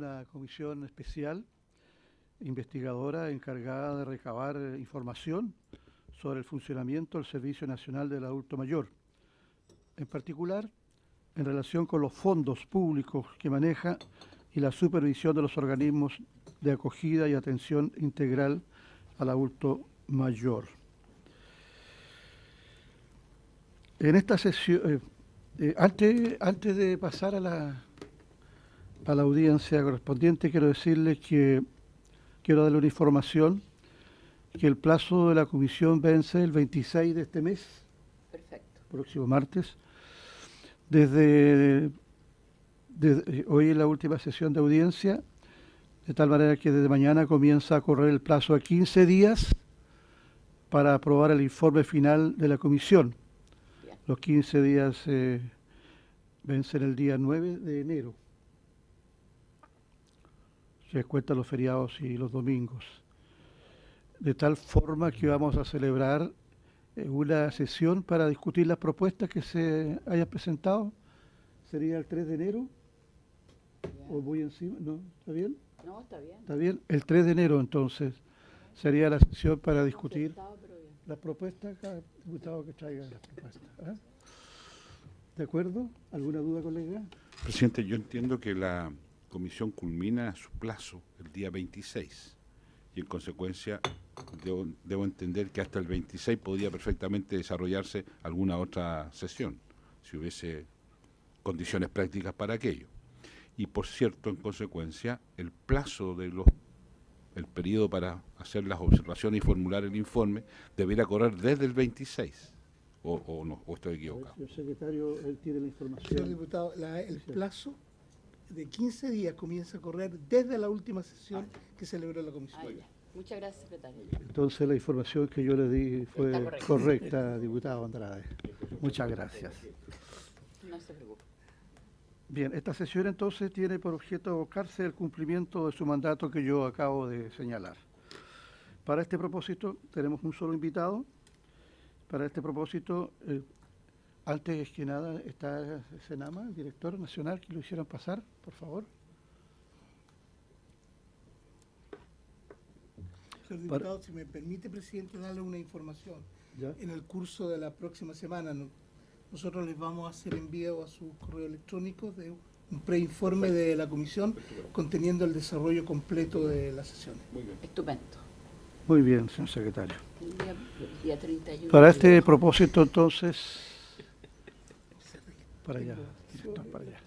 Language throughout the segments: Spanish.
una comisión especial investigadora encargada de recabar información sobre el funcionamiento del Servicio Nacional del Adulto Mayor, en particular en relación con los fondos públicos que maneja y la supervisión de los organismos de acogida y atención integral al adulto mayor. En esta sesión, antes de pasar a la audiencia correspondiente, quiero decirles que quiero darle una información, que el plazo de la comisión vence el 26 de este mes. Perfecto. Próximo martes. Desde hoy es la última sesión de audiencia, de tal manera que desde mañana comienza a correr el plazo a 15 días para aprobar el informe final de la comisión. Bien. Los 15 días vencen el día 9 de enero. Se descuentan los feriados y los domingos. De tal forma que vamos a celebrar una sesión para discutir las propuestas que se hayan presentado. ¿Sería el 3 de enero? Bien. ¿O voy encima? ¿No? ¿Está bien? No, está bien. ¿Está bien? El 3 de enero, entonces, sería la sesión para discutir las propuestas. Cada diputado que traiga las propuestas. ¿Ah? ¿De acuerdo? ¿Alguna duda, colega? Presidente, yo entiendo que la comisión culmina su plazo el día 26 y en consecuencia debo entender que hasta el 26 podría perfectamente desarrollarse alguna otra sesión, si hubiese condiciones prácticas para aquello. Y por cierto, en consecuencia, el plazo de el periodo para hacer las observaciones y formular el informe debería correr desde el 26, o no, o estoy equivocado. Señor secretario, él tiene la información. Señor diputado, el plazo de 15 días comienza a correr desde la última sesión que celebró la comisión. Ah, ya. Muchas gracias, secretario. Entonces la información que yo le di fue Está correcta, diputado Andrade. Muchas gracias. No se preocupe. Bien, esta sesión entonces tiene por objeto abocarse al cumplimiento de su mandato que yo acabo de señalar. Para este propósito tenemos un solo invitado. Para este propósito, antes que nada está Senama, el director nacional, que lo hicieran pasar, por favor. Señor diputado, si me permite, presidente, darle una información. ¿Ya? En el curso de la próxima semana, nosotros les vamos a hacer envío a sus correos electrónicos de un preinforme de la comisión conteniendo el desarrollo completo de las sesiones. Estupendo. Muy bien, señor secretario. El día 31. Para este propósito, entonces, para allá, director, para allá.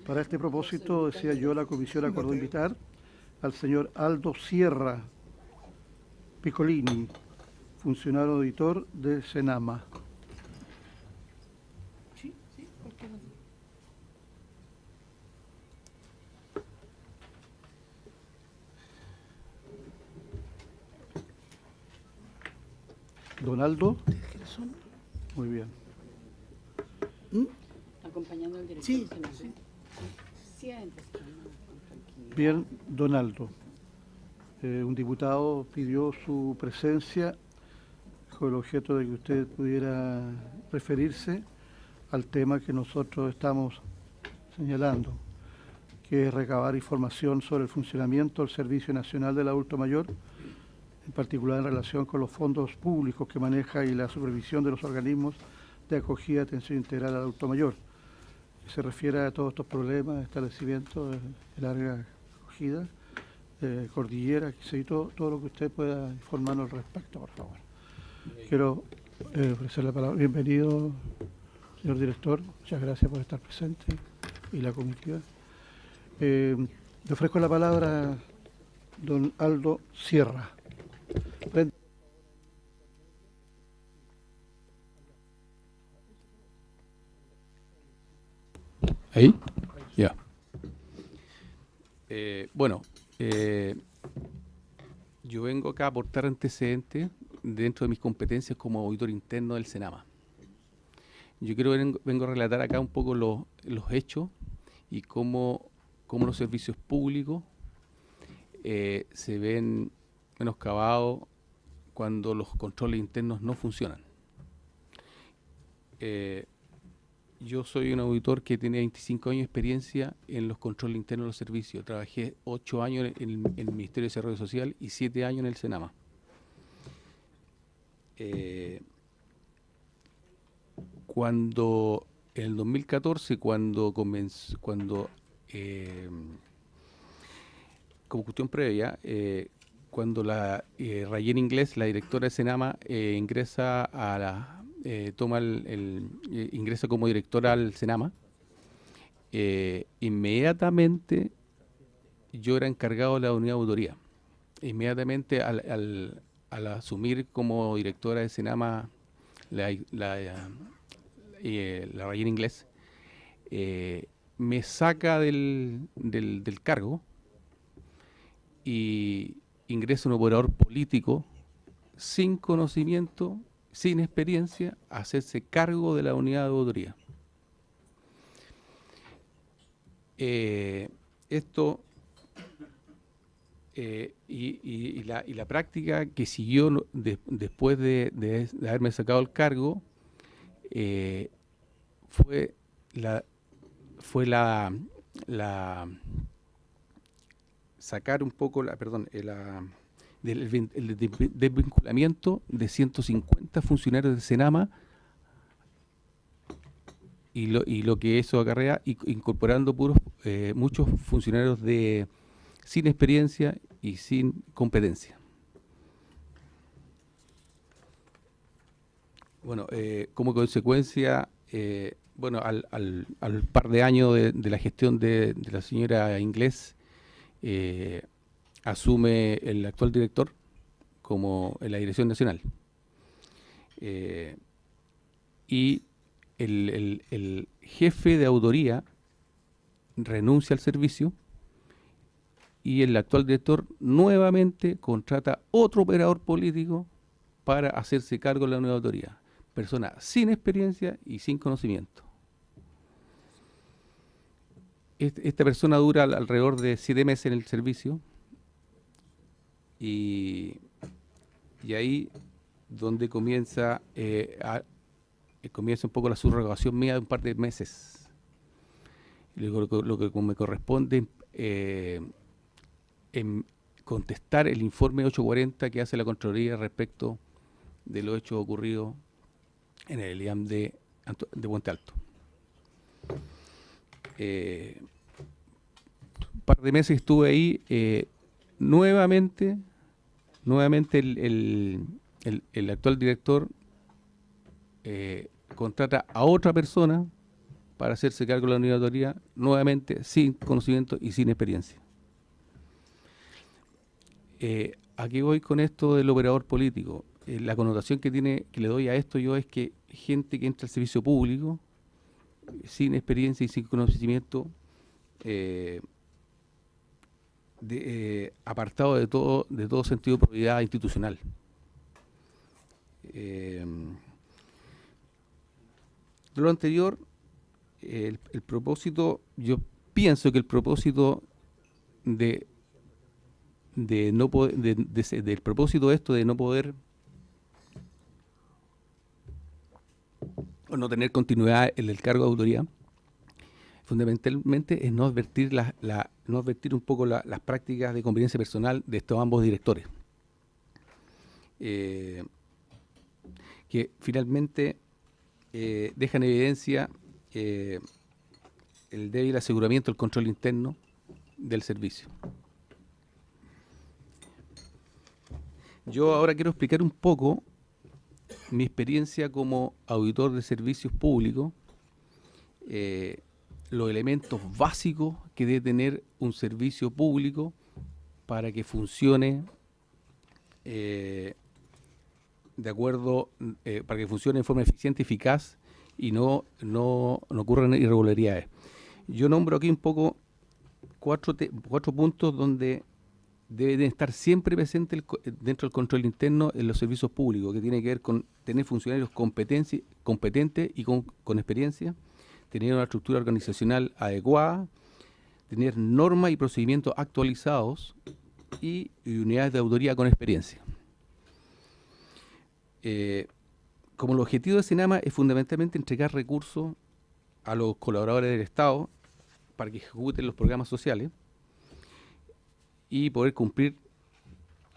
Para este propósito, decía yo, la comisión acordó invitar al señor Aldo Sierra Piccolini, funcionario auditor de Senama. Sí, cualquiera. Donaldo, ¿Ustedes quiénes son? muy bien. Acompañando al director. Sí, nacional. sí. Siéntese, con tranquilidad. Bien, Donaldo. Un diputado pidió su presencia con el objeto de que usted pudiera referirse al tema que nosotros estamos señalando, que es recabar información sobre el funcionamiento del Servicio Nacional del Adulto Mayor, en particular en relación con los fondos públicos que maneja y la supervisión de los organismos de acogida y atención integral al adulto mayor. Se refiere a todos estos problemas de establecimiento de larga acogida, cordillera, todo lo que usted pueda informarnos al respecto, por favor. Quiero ofrecer la palabra. Bienvenido, señor director. Muchas gracias por estar presente y la comitiva. Le ofrezco la palabra a don Aldo Sierra. ¿Ahí? Ya. Bueno, yo vengo acá a aportar antecedentes dentro de mis competencias como auditor interno del Senama. Yo vengo a relatar acá un poco los hechos y cómo los servicios públicos se ven menoscabados cuando los controles internos no funcionan. Yo soy un auditor que tiene 25 años de experiencia en los controles internos de los servicios. Trabajé 8 años en el Ministerio de Desarrollo Social y 7 años en el Senama. Cuando en el 2014, cuando como cuestión previa, cuando la Rayen Inglés, la directora de Senama, ingresa ingresa como directora al Senama, inmediatamente yo era encargado de la unidad de auditoría. Inmediatamente al asumir como directora de Senama la Rayen Inglés, me saca del cargo y ingresa un operador político sin conocimiento, sin experiencia, a hacerse cargo de la unidad de auditoría. Y la práctica que siguió después de haberme sacado el cargo fue sacar un poco el desvinculamiento de 150 funcionarios de Senama y lo que eso acarrea, incorporando muchos funcionarios sin experiencia y sin competencia. Bueno, como consecuencia, al par de años de la gestión de la señora Inglés, asume el actual director como en la dirección nacional. Y el jefe de auditoría renuncia al servicio y el actual director nuevamente contrata otro operador político para hacerse cargo de la nueva auditoría. Persona sin experiencia y sin conocimiento. Esta persona dura alrededor de 7 meses en el servicio y ahí donde comienza un poco la subrogación mía de un par de meses. Lo que me corresponde en contestar el informe 840 que hace la Contraloría respecto de los hechos ocurridos en el IAM de Puente Alto. Un par de meses estuve ahí, nuevamente el actual director contrata a otra persona para hacerse cargo de la unidad de auditoría, nuevamente sin conocimiento y sin experiencia. ¿A qué voy con esto del operador político? La connotación que le doy a esto yo es que gente que entra al servicio público sin experiencia y sin conocimiento, apartado de todo sentido de probidad institucional. De lo anterior, el propósito, yo pienso que el propósito del propósito esto de no poder o no tener continuidad en el cargo de auditoría, fundamentalmente es no advertir un poco las prácticas de conveniencia personal de estos ambos directores, que finalmente dejan en evidencia el débil aseguramiento del control interno del servicio. Yo ahora quiero explicar un poco mi experiencia como auditor de servicios públicos, los elementos básicos que debe tener un servicio público para que funcione para que funcione en forma eficiente y eficaz y no ocurran irregularidades. Yo nombro aquí un poco cuatro puntos donde deben estar siempre presentes dentro del control interno en los servicios públicos, que tiene que ver con tener funcionarios competentes y con experiencia, tener una estructura organizacional adecuada, tener normas y procedimientos actualizados y unidades de auditoría con experiencia. Como el objetivo de Senama es fundamentalmente entregar recursos a los colaboradores del Estado para que ejecuten los programas sociales y poder cumplir,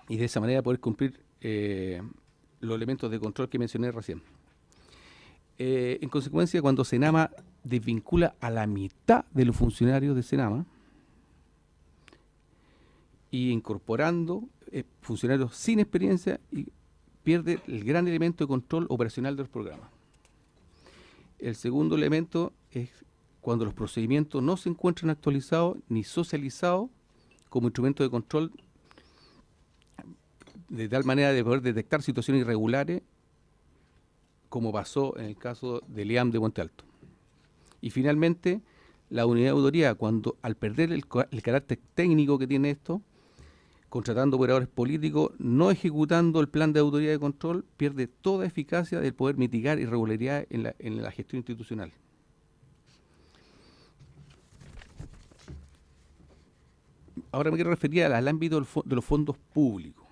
y de esa manera poder cumplir los elementos de control que mencioné recién. En consecuencia, cuando Senama desvincula a la mitad de los funcionarios de Senama y incorporando funcionarios sin experiencia, y pierde el gran elemento de control operacional de los programas. El segundo elemento es cuando los procedimientos no se encuentran actualizados ni socializados como instrumento de control, de tal manera de poder detectar situaciones irregulares, como pasó en el caso del IAM de Puente Alto. Y finalmente, la unidad de auditoría, cuando al perder el carácter técnico que tiene esto, contratando operadores políticos, no ejecutando el plan de auditoría de control, pierde toda eficacia del poder mitigar irregularidades en la gestión institucional. Ahora me quiero referir al ámbito de los fondos públicos.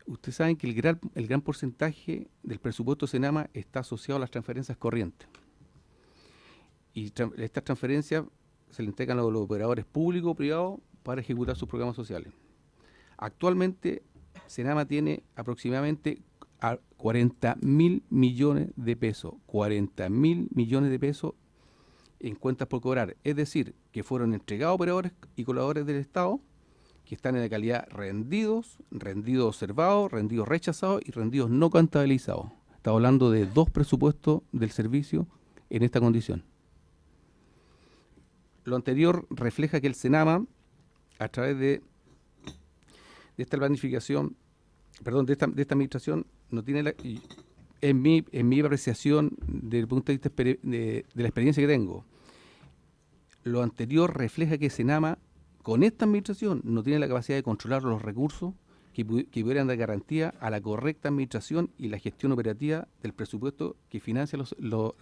Ustedes saben que el gran porcentaje del presupuesto Senama está asociado a las transferencias corrientes. Y estas transferencias se le entregan a los operadores públicos o privados para ejecutar sus programas sociales. Actualmente, Senama tiene aproximadamente 40.000 millones de pesos. 40.000 millones de pesos en cuentas por cobrar. Es decir, que fueron entregados a operadores y colaboradores del Estado que están en la calidad rendidos, rendidos observados, rendidos rechazados y rendidos no contabilizados. Estamos hablando de 2 presupuestos del servicio en esta condición. Lo anterior refleja que el Senama, a través de esta planificación, perdón, de esta administración, no tiene en mi apreciación, desde el punto de vista de la experiencia que tengo, lo anterior refleja que Senama, con esta administración, no tiene la capacidad de controlar los recursos que pudieran dar garantía a la correcta administración y la gestión operativa del presupuesto que financia los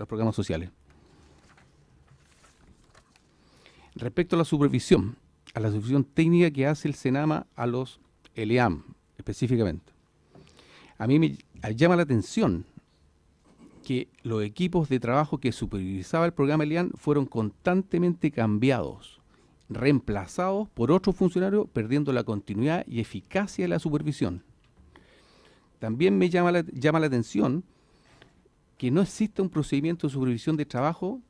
programas sociales. Respecto a la supervisión técnica que hace el Senama a los ELEAM, específicamente, a mí me llama la atención que los equipos de trabajo que supervisaba el programa ELEAM fueron constantemente cambiados, reemplazados por otros funcionarios, perdiendo la continuidad y eficacia de la supervisión. También me llama la atención que no existe un procedimiento de supervisión de trabajo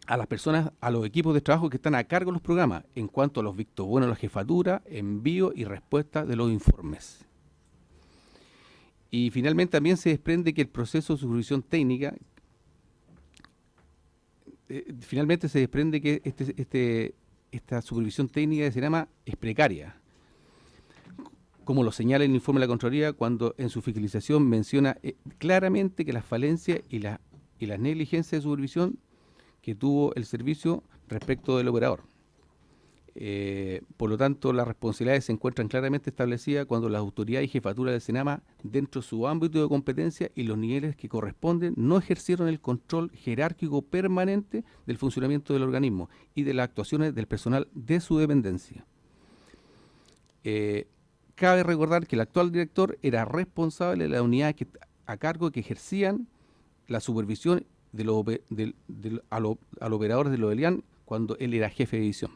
a las personas, a los equipos de trabajo que están a cargo de los programas, en cuanto a los vistos buenos de la jefatura, envío y respuesta de los informes. Y finalmente también se desprende que el proceso de supervisión técnica, esta supervisión técnica de Senama es precaria, como lo señala el informe de la Contraloría cuando en su fiscalización menciona claramente que las falencias y las negligencias de supervisión que tuvo el servicio respecto del operador. Por lo tanto, las responsabilidades se encuentran claramente establecidas cuando las autoridades y jefaturas del Senama, dentro de su ámbito de competencia y los niveles que corresponden, no ejercieron el control jerárquico permanente del funcionamiento del organismo y de las actuaciones del personal de su dependencia. Cabe recordar que el actual director era responsable de las unidades a cargo que ejercían la supervisión a los operadores de los ELEAM cuando él era jefe de división.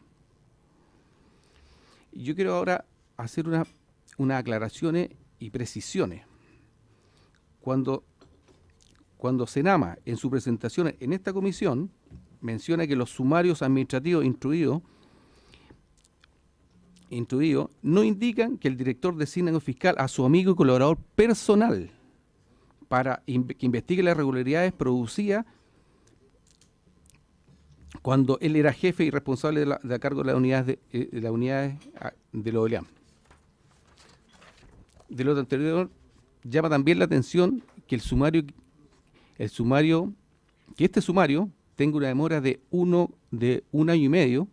Yo quiero ahora hacer unas aclaraciones y precisiones. Cuando Senama, en su presentación en esta comisión, menciona que los sumarios administrativos instruidos no indican que el director designa un fiscal a su amigo y colaborador personal para que investigue las irregularidades producidas cuando él era jefe y responsable de a cargo de las unidades de los ELEAM. De lo anterior, llama también la atención que este sumario tenga una demora de un año y medio,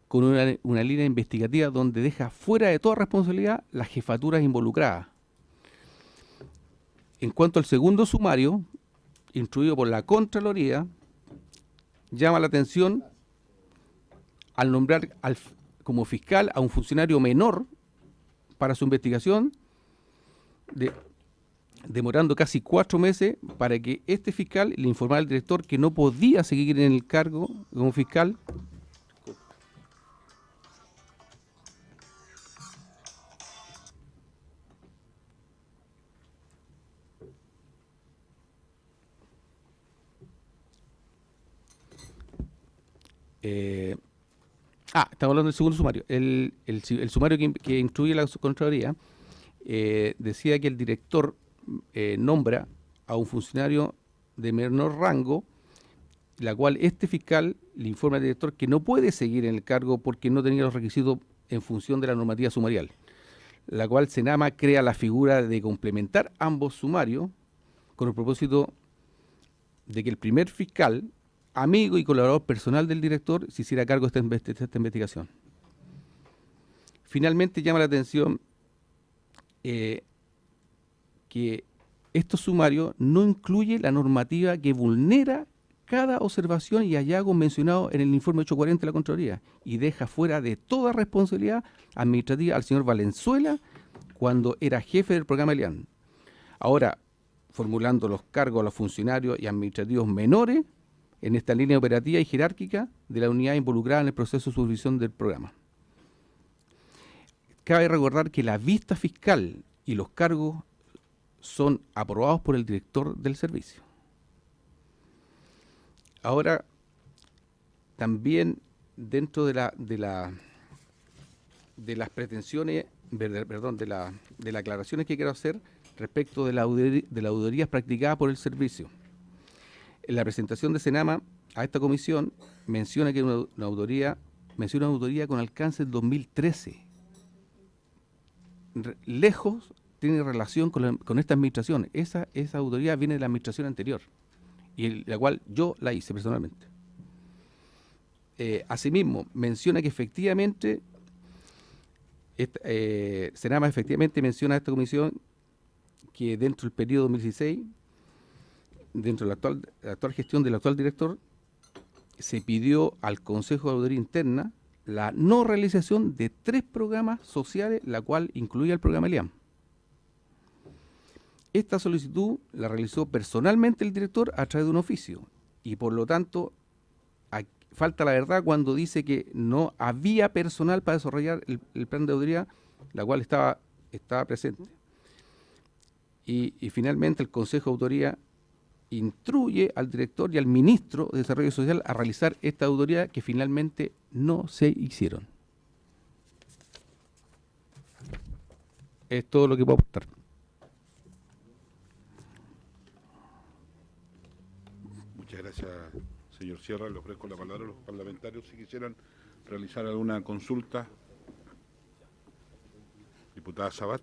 con una línea investigativa donde deja fuera de toda responsabilidad las jefaturas involucradas. En cuanto al segundo sumario, instruido por la Contraloría, llama la atención al nombrar como fiscal a un funcionario menor para su investigación demorando casi 4 meses para que este fiscal le informara al director que no podía seguir en el cargo como fiscal. Estamos hablando del segundo sumario. El sumario que instruye la Contraloría decía que el director nombra a un funcionario de menor rango, la cual este fiscal le informa al director que no puede seguir en el cargo porque no tenía los requisitos en función de la normativa sumarial, la cual Senama crea la figura de complementar ambos sumarios con el propósito de que el primer fiscal, amigo y colaborador personal del director, se hiciera cargo de esta investigación. Finalmente llama la atención que estos sumarios no incluye la normativa que vulnera cada observación y hallazgo mencionado en el informe 840 de la Contraloría y deja fuera de toda responsabilidad administrativa al señor Valenzuela cuando era jefe del programa Elian. Ahora, formulando los cargos a los funcionarios y administrativos menores en esta línea operativa y jerárquica de la unidad involucrada en el proceso de supervisión del programa. Cabe recordar que la vista fiscal y los cargos son aprobados por el director del servicio. Ahora, también dentro de las pretensiones, perdón, de las aclaraciones que quiero hacer respecto de la auditoría practicada por el servicio. En la presentación de Senama a esta comisión menciona que una auditoría con alcance del 2013. Lejos tiene relación con esta administración. Esa auditoría viene de la administración anterior, y la cual yo la hice personalmente. Asimismo, menciona que efectivamente, Senama efectivamente menciona a esta comisión que dentro del periodo 2016, dentro de la actual gestión del actual director, se pidió al Consejo de Auditoría Interna la no realización de 3 programas sociales, la cual incluía el programa Elian. Esta solicitud la realizó personalmente el director a través de un oficio y por lo tanto falta la verdad cuando dice que no había personal para desarrollar el plan de auditoría, la cual estaba presente. Y finalmente el Consejo de Auditoría instruye al director y al ministro de Desarrollo Social a realizar esta auditoría que finalmente no se hicieron. Es todo lo que puedo aportar. Muchas gracias, señor Sierra. Le ofrezco la palabra a los parlamentarios si quisieran realizar alguna consulta. Diputada Sabat.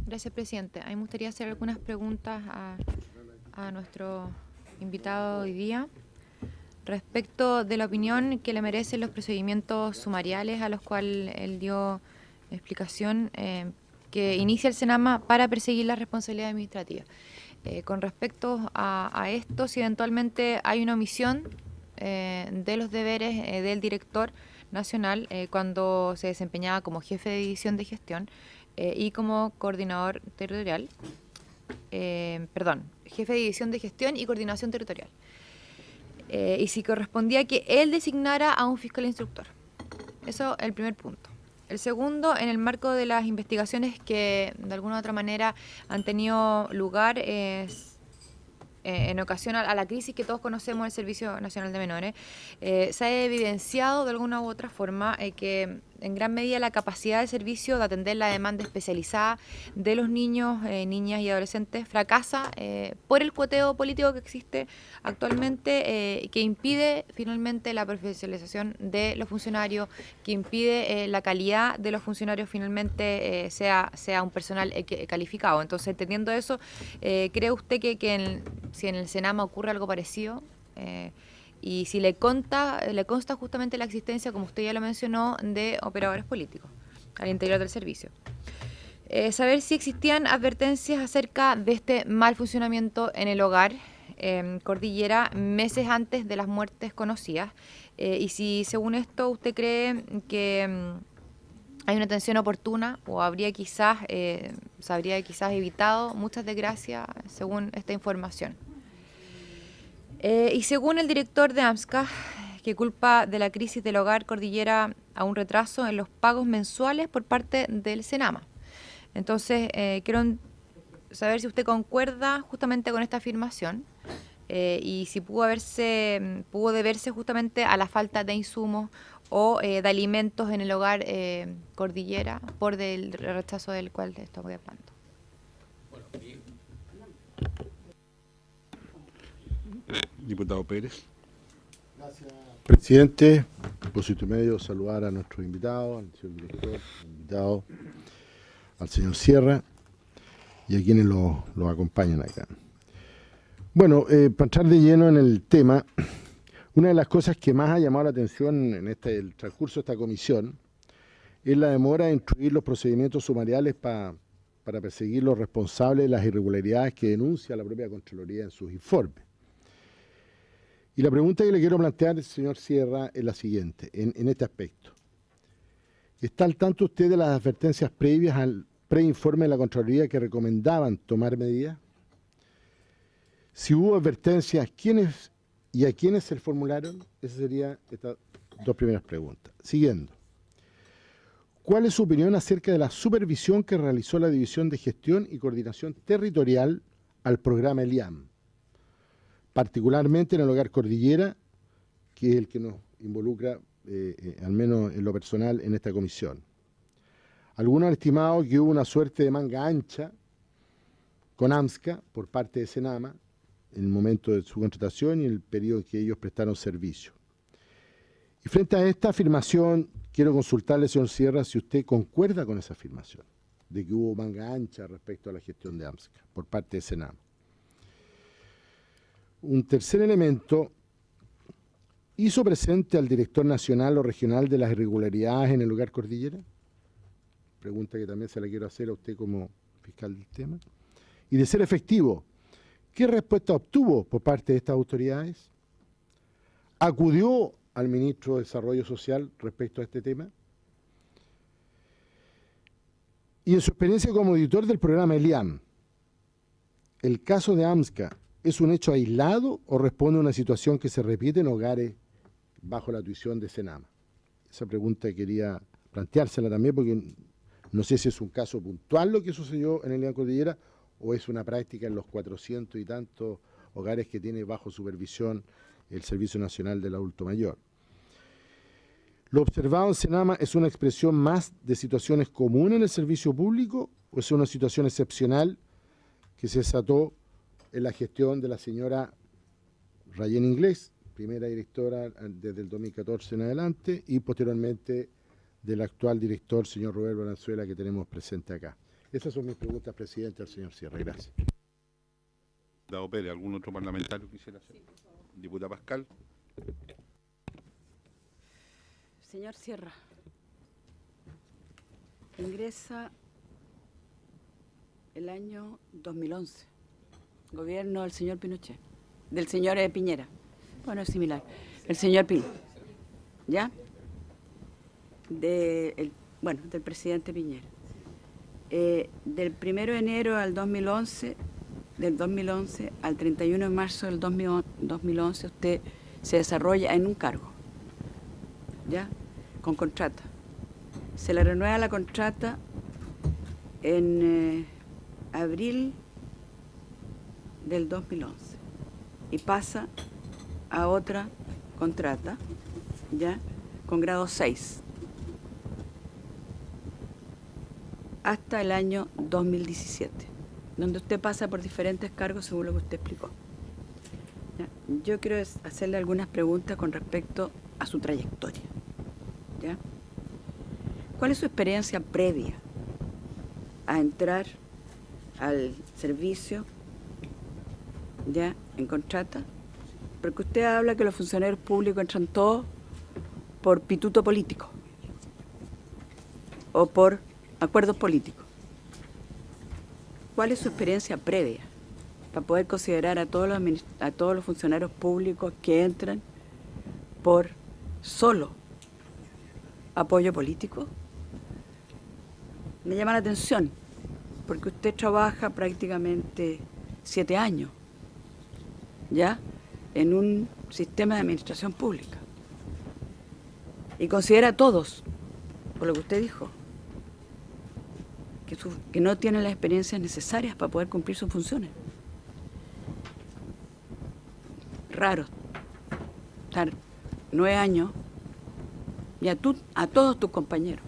Gracias, presidente. A mí me gustaría hacer algunas preguntas a nuestro invitado hoy día respecto de la opinión que le merecen los procedimientos sumariales a los cuales él dio explicación que inicia el Senama para perseguir la responsabilidad administrativa. Con respecto a esto, si eventualmente hay una omisión de los deberes del director nacional cuando se desempeñaba como jefe de división de gestión y como coordinador territorial, jefe de división de gestión y coordinación territorial. Y si correspondía que él designara a un fiscal instructor. Eso es el primer punto. El segundo, en el marco de las investigaciones que de alguna u otra manera han tenido lugar en ocasión a la crisis que todos conocemos del Servicio Nacional de Menores, se ha evidenciado de alguna u otra forma que en gran medida la capacidad del servicio de atender la demanda especializada de los niños, niñas y adolescentes fracasa por el cuoteo político que existe actualmente, que impide finalmente la profesionalización de los funcionarios, que impide la calidad de los funcionarios finalmente sea un personal calificado. Entonces, entendiendo eso, ¿cree usted que si en el Senama ocurre algo parecido? Y si le consta justamente la existencia, como usted ya lo mencionó, de operadores políticos al interior del servicio. Saber si existían advertencias acerca de este mal funcionamiento en el hogar Cordillera meses antes de las muertes conocidas, y si según esto usted cree que hay una atención oportuna o habría quizás, se habría quizás evitado muchas desgracias según esta información. Y según el director de AMSCA, que culpa de la crisis del hogar Cordillera a un retraso en los pagos mensuales por parte del Senama. Entonces, quiero saber si usted concuerda justamente con esta afirmación y si pudo deberse justamente a la falta de insumos o de alimentos en el hogar Cordillera por el rechazo del cual estamos hablando. Diputado Pérez. Gracias, presidente. Propósito medio, saludar a nuestros invitados, al señor director, invitado, al señor Sierra y a quienes los acompañan acá. Bueno, para entrar de lleno en el tema, una de las cosas que más ha llamado la atención en el transcurso de esta comisión es la demora de instruir los procedimientos sumariales para perseguir los responsables de las irregularidades que denuncia la propia Contraloría en sus informes. Y la pregunta que le quiero plantear, señor Sierra, es la siguiente, en este aspecto. ¿Está al tanto usted de las advertencias previas al preinforme de la Contraloría que recomendaban tomar medidas? Si hubo advertencias, ¿quiénes y a quiénes se formularon? Esas serían estas dos primeras preguntas. Siguiendo. ¿Cuál es su opinión acerca de la supervisión que realizó la División de Gestión y Coordinación Territorial al programa ELIAM? Particularmente en el hogar Cordillera, que es el que nos involucra, al menos en lo personal, en esta comisión. Algunos han estimado que hubo una suerte de manga ancha con AMSCA por parte de Senama en el momento de su contratación y en el periodo en que ellos prestaron servicio. Y frente a esta afirmación, quiero consultarle, señor Sierra, si usted concuerda con esa afirmación, de que hubo manga ancha respecto a la gestión de AMSCA por parte de Senama. Un tercer elemento, ¿hizo presente al director nacional o regional de las irregularidades en el hogar Cordillera? Pregunta que también se la quiero hacer a usted como fiscal del tema. Y de ser efectivo, ¿qué respuesta obtuvo por parte de estas autoridades? ¿Acudió al ministro de Desarrollo Social respecto a este tema? Y en su experiencia como auditor del programa ELIAM, ¿el caso de AMSCA es un hecho aislado o responde a una situación que se repite en hogares bajo la tuición de Senama? Esa pregunta quería planteársela también porque no sé si es un caso puntual lo que sucedió en ELIAM Cordillera o es una práctica en los 400 y tantos hogares que tiene bajo supervisión el Servicio Nacional del Adulto Mayor. ¿Lo observado en Senama es una expresión más de situaciones comunes en el servicio público o es una situación excepcional que se desató en la gestión de la señora Rayén Inglés, primera directora desde el 2014 en adelante, y posteriormente del actual director, señor Roberto Valenzuela, que tenemos presente acá? Esas son mis preguntas, presidente, al señor Sierra. Gracias. Diputado Pérez, ¿algún otro parlamentario quisiera hacer? Diputada Pascal. Señor Sierra, ingresa el año 2011, gobierno del señor Pinochet, del señor Piñera, bueno, es similar, el señor Piñera, ¿ya? Del presidente Piñera. Del 1 de enero al 2011, del 2011 al 31 de marzo del 2011, usted se desarrolla en un cargo, ¿ya? Con contrata. Se le renueva la contrata en abril del 2011 y pasa a otra contrata, ¿ya? Con grado 6 hasta el año 2017, donde usted pasa por diferentes cargos según lo que usted explicó. ¿Ya? Yo quiero hacerle algunas preguntas con respecto a su trayectoria. ¿Ya? ¿Cuál es su experiencia previa a entrar al servicio, ya, en contrata? Porque usted habla que los funcionarios públicos entran todos por pituto político o por acuerdos políticos. ¿Cuál es su experiencia previa para poder considerar a todos los funcionarios públicos que entran por solo apoyo político? me llama la atención, porque usted trabaja prácticamente 7 años, ¿ya?, en un sistema de administración pública. Y considera a todos, por lo que usted dijo, que no tienen las experiencias necesarias para poder cumplir sus funciones. Raro estar 9 años y a todos tus compañeros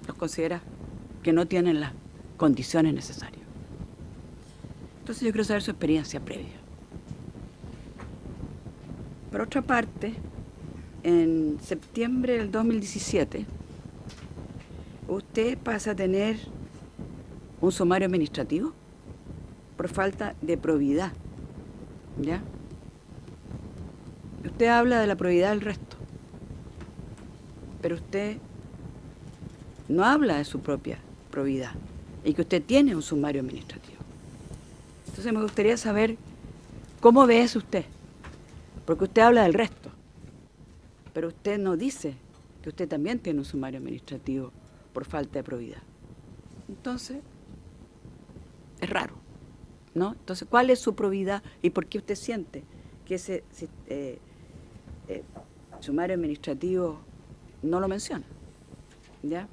los consideras que no tienen las condiciones necesarias. Entonces yo quiero saber su experiencia previa. Por otra parte, en septiembre del 2017, usted pasa a tener un sumario administrativo por falta de probidad, ¿ya? Usted habla de la probidad del resto, pero usted no habla de su propia probidad y que usted tiene un sumario administrativo. Entonces me gustaría saber cómo ve eso usted, porque usted habla del resto, pero usted no dice que usted también tiene un sumario administrativo por falta de probidad. Entonces, es raro, ¿no? Entonces, ¿cuál es su probidad y por qué usted siente que ese sumario administrativo no lo menciona? ¿Ya?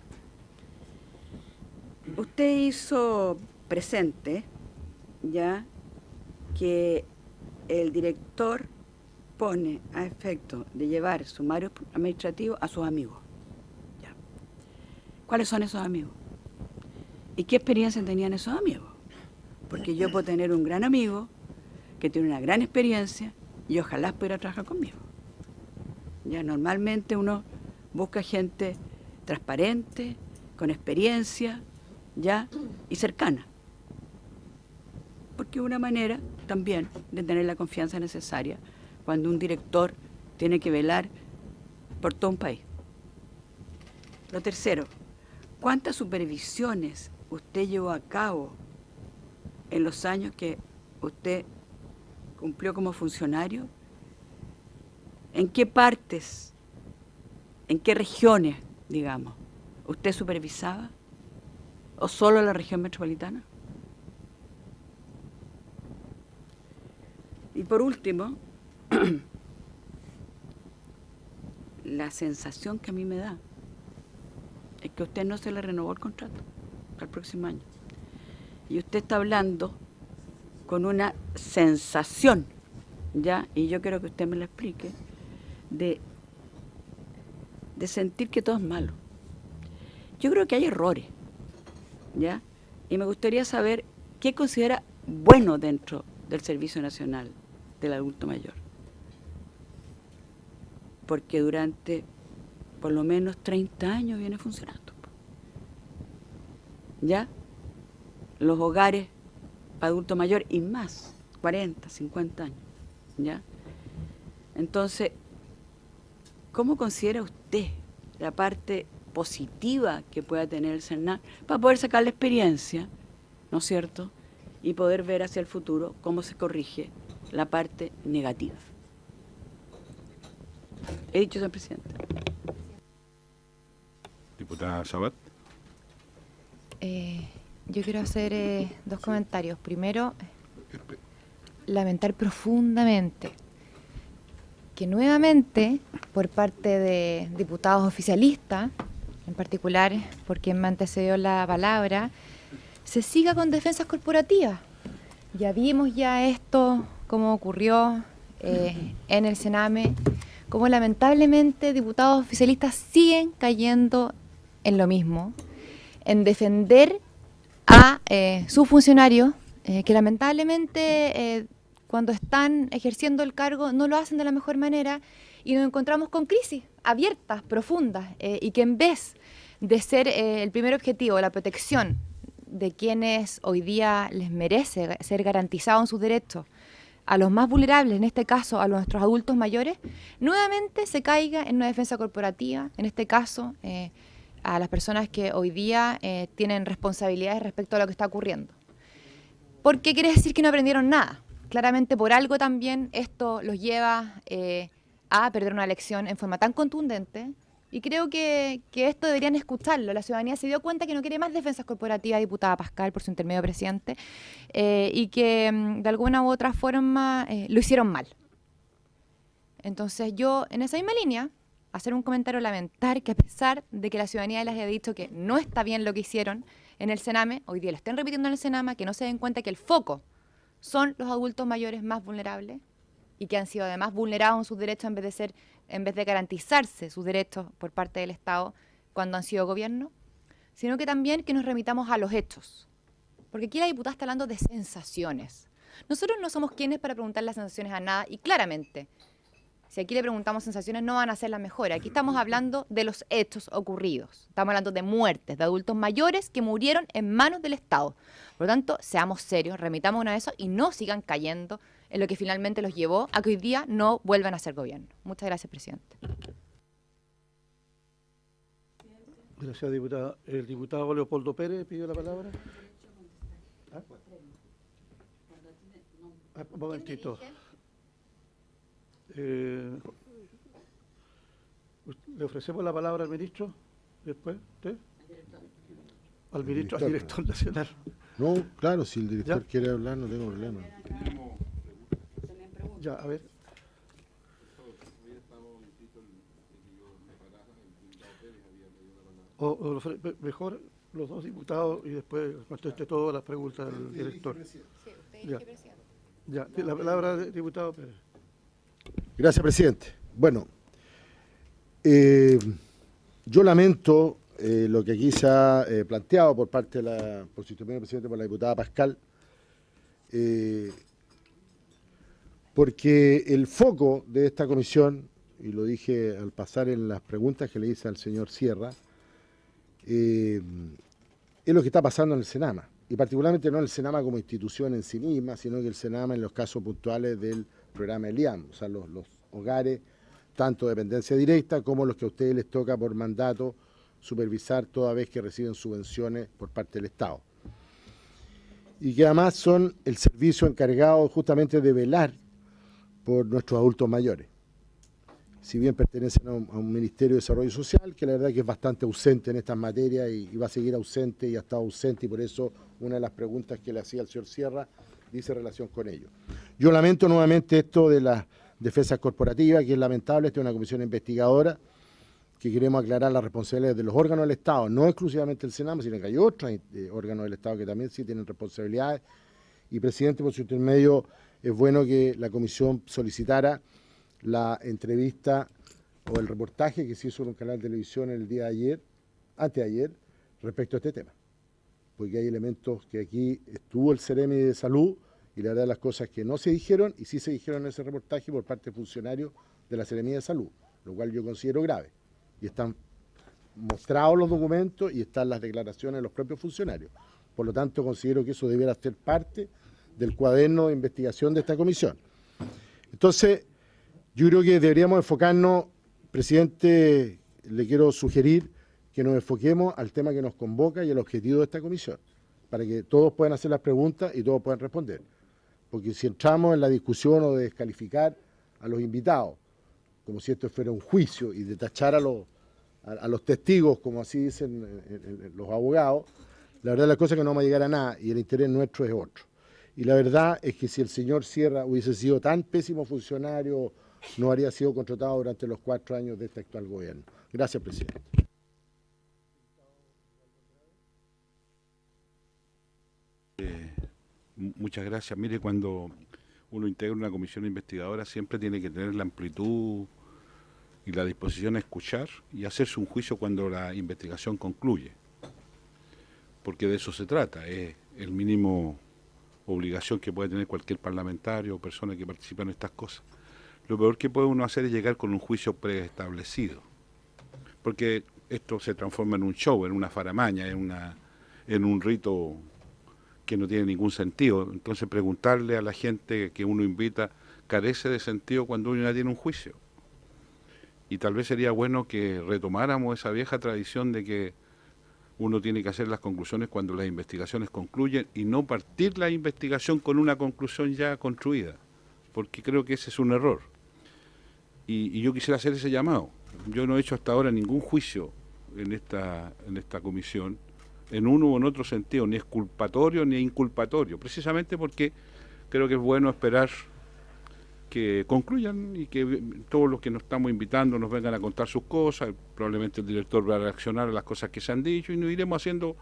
Usted hizo presente, ya, que el director pone a efecto de llevar sumario administrativo a sus amigos. ¿Ya? ¿Cuáles son esos amigos? ¿Y qué experiencia tenían esos amigos? Porque yo puedo tener un gran amigo que tiene una gran experiencia y ojalá pudiera trabajar conmigo. Ya, normalmente uno busca gente transparente, con experiencia, ya, y cercana. Porque es una manera también de tener la confianza necesaria cuando un director tiene que velar por todo un país. Lo tercero, ¿cuántas supervisiones usted llevó a cabo en los años que usted cumplió como funcionario? ¿En qué partes, en qué regiones, digamos, usted supervisaba? ¿O solo la región metropolitana? Y por último, la sensación que a mí me da es que a usted no se le renovó el contrato al próximo año. Y usted está hablando con una sensación, ¿ya? Y yo quiero que usted me lo explique, de sentir que todo es malo. Yo creo que hay errores, ¿ya? Y me gustaría saber qué considera bueno dentro del Servicio Nacional del Adulto Mayor. Porque durante por lo menos 30 años viene funcionando. ¿Ya? Los hogares para adulto mayor y más, 40, 50 años. ¿Ya? Entonces, ¿cómo considera usted la parte positiva que pueda tener el CERNAC para poder sacar la experiencia, ¿no es cierto?, y poder ver hacia el futuro cómo se corrige la parte negativa? He dicho, señor presidente. Diputada Sabat. Yo quiero hacer 2 comentarios. Primero, lamentar profundamente que nuevamente, por parte de diputados oficialistas, en particular por quien me antecedió la palabra, se siga con defensas corporativas. Ya vimos ya esto, cómo ocurrió en el Sename, cómo lamentablemente diputados oficialistas siguen cayendo en lo mismo, en defender a sus funcionarios, que lamentablemente cuando están ejerciendo el cargo no lo hacen de la mejor manera y nos encontramos con crisis abiertas, profundas, y que en vez de ser el primer objetivo, la protección de quienes hoy día les merece ser garantizados en sus derechos, a los más vulnerables, en este caso a nuestros adultos mayores, nuevamente se caiga en una defensa corporativa, en este caso a las personas que hoy día tienen responsabilidades respecto a lo que está ocurriendo. Porque quiere decir que no aprendieron nada. Claramente por algo también esto los lleva a perder una elección en forma tan contundente, Y creo que esto deberían escucharlo. La ciudadanía se dio cuenta que no quiere más defensas corporativas, diputada Pascal, por su intermedio presidente, y que de alguna u otra forma lo hicieron mal. Entonces yo, en esa misma línea, hacer un comentario, lamentar que a pesar de que la ciudadanía les haya dicho que no está bien lo que hicieron en el Sename, hoy día lo estén repitiendo en el Sename, que no se den cuenta que el foco son los adultos mayores más vulnerables y que han sido además vulnerados en sus derechos en vez de garantizarse sus derechos por parte del Estado cuando han sido gobierno, sino que también que nos remitamos a los hechos. Porque aquí la diputada está hablando de sensaciones. Nosotros no somos quienes para preguntar las sensaciones a nada, y claramente, si aquí le preguntamos sensaciones, no van a ser las mejores. Aquí estamos hablando de los hechos ocurridos. Estamos hablando de muertes, de adultos mayores que murieron en manos del Estado. Por lo tanto, seamos serios, remitamos a eso y no sigan cayendo en lo que finalmente los llevó a que hoy día no vuelvan a ser gobierno. Muchas gracias, presidente. Gracias, diputada. El diputado Leopoldo Pérez pidió la palabra. Un momentito. ¿Le ofrecemos la palabra al ministro después? ¿Usted? Al ministro, al director nacional. No, claro, si el director ¿Ya? quiere hablar, no tengo problema. Ya, a ver. Mejor los dos diputados y después conteste todas las preguntas del director. Ya. Ya, la palabra del diputado Pérez. Gracias, presidente. Bueno, yo lamento lo que aquí se ha planteado por parte de por su intermedio presidente, por la diputada Pascal, porque el foco de esta comisión, y lo dije al pasar en las preguntas que le hice al señor Sierra, es lo que está pasando en el Senama, y particularmente no el Senama como institución en sí misma, sino que el Senama en los casos puntuales del programa ELIAM, o sea, los hogares, tanto de dependencia directa como los que a ustedes les toca por mandato supervisar toda vez que reciben subvenciones por parte del Estado. Y que además son el servicio encargado justamente de velar por nuestros adultos mayores. Si bien pertenecen a un Ministerio de Desarrollo Social, que la verdad que es bastante ausente en estas materias y va a seguir ausente y ha estado ausente, y por eso una de las preguntas que le hacía al señor Sierra dice relación con ello. Yo lamento nuevamente esto de las defensas corporativas, que es lamentable. Esta es una comisión investigadora que queremos aclarar las responsabilidades de los órganos del Estado, no exclusivamente el Sename, sino que hay otros órganos del Estado que también sí tienen responsabilidades. Y, presidente, por su intermedio, es bueno que la comisión solicitara la entrevista o el reportaje que se hizo en un canal de televisión el día de ayer, anteayer, respecto a este tema. Porque hay elementos que aquí estuvo el Ceremi de Salud, y la verdad las cosas que no se dijeron y sí se dijeron en ese reportaje por parte de funcionarios de la Seremía de Salud, lo cual yo considero grave. Y están mostrados los documentos y están las declaraciones de los propios funcionarios. Por lo tanto, considero que eso debiera ser parte del cuaderno de investigación de esta comisión. Entonces, yo creo que deberíamos enfocarnos, presidente, le quiero sugerir que nos enfoquemos al tema que nos convoca y al objetivo de esta comisión, para que todos puedan hacer las preguntas y todos puedan responder. Porque si entramos en la discusión o de descalificar a los invitados, como si esto fuera un juicio, y de tachar a los testigos, como así dicen los abogados, la verdad la cosa es que no vamos a llegar a nada, y el interés nuestro es otro. Y la verdad es que si el señor Sierra hubiese sido tan pésimo funcionario, no habría sido contratado durante los 4 años de este actual gobierno. Gracias, presidente. Muchas gracias. Mire, cuando uno integra una comisión investigadora siempre tiene que tener la amplitud y la disposición a escuchar y hacerse un juicio cuando la investigación concluye. Porque de eso se trata, es el mínimo obligación que puede tener cualquier parlamentario o persona que participa en estas cosas. Lo peor que puede uno hacer es llegar con un juicio preestablecido, porque esto se transforma en un show, en una faramaña, en un rito que no tiene ningún sentido. Entonces preguntarle a la gente que uno invita carece de sentido cuando uno ya tiene un juicio. Y tal vez sería bueno que retomáramos esa vieja tradición de que uno tiene que hacer las conclusiones cuando las investigaciones concluyen y no partir la investigación con una conclusión ya construida, porque creo que ese es un error. Y yo quisiera hacer ese llamado. yo no he hecho hasta ahora ningún juicio en esta comisión, en uno u en otro sentido, ni exculpatorio ni inculpatorio, precisamente porque creo que es bueno esperar que concluyan y que todos los que nos estamos invitando nos vengan a contar sus cosas, probablemente el director va a reaccionar a las cosas que se han dicho y nos iremos haciendo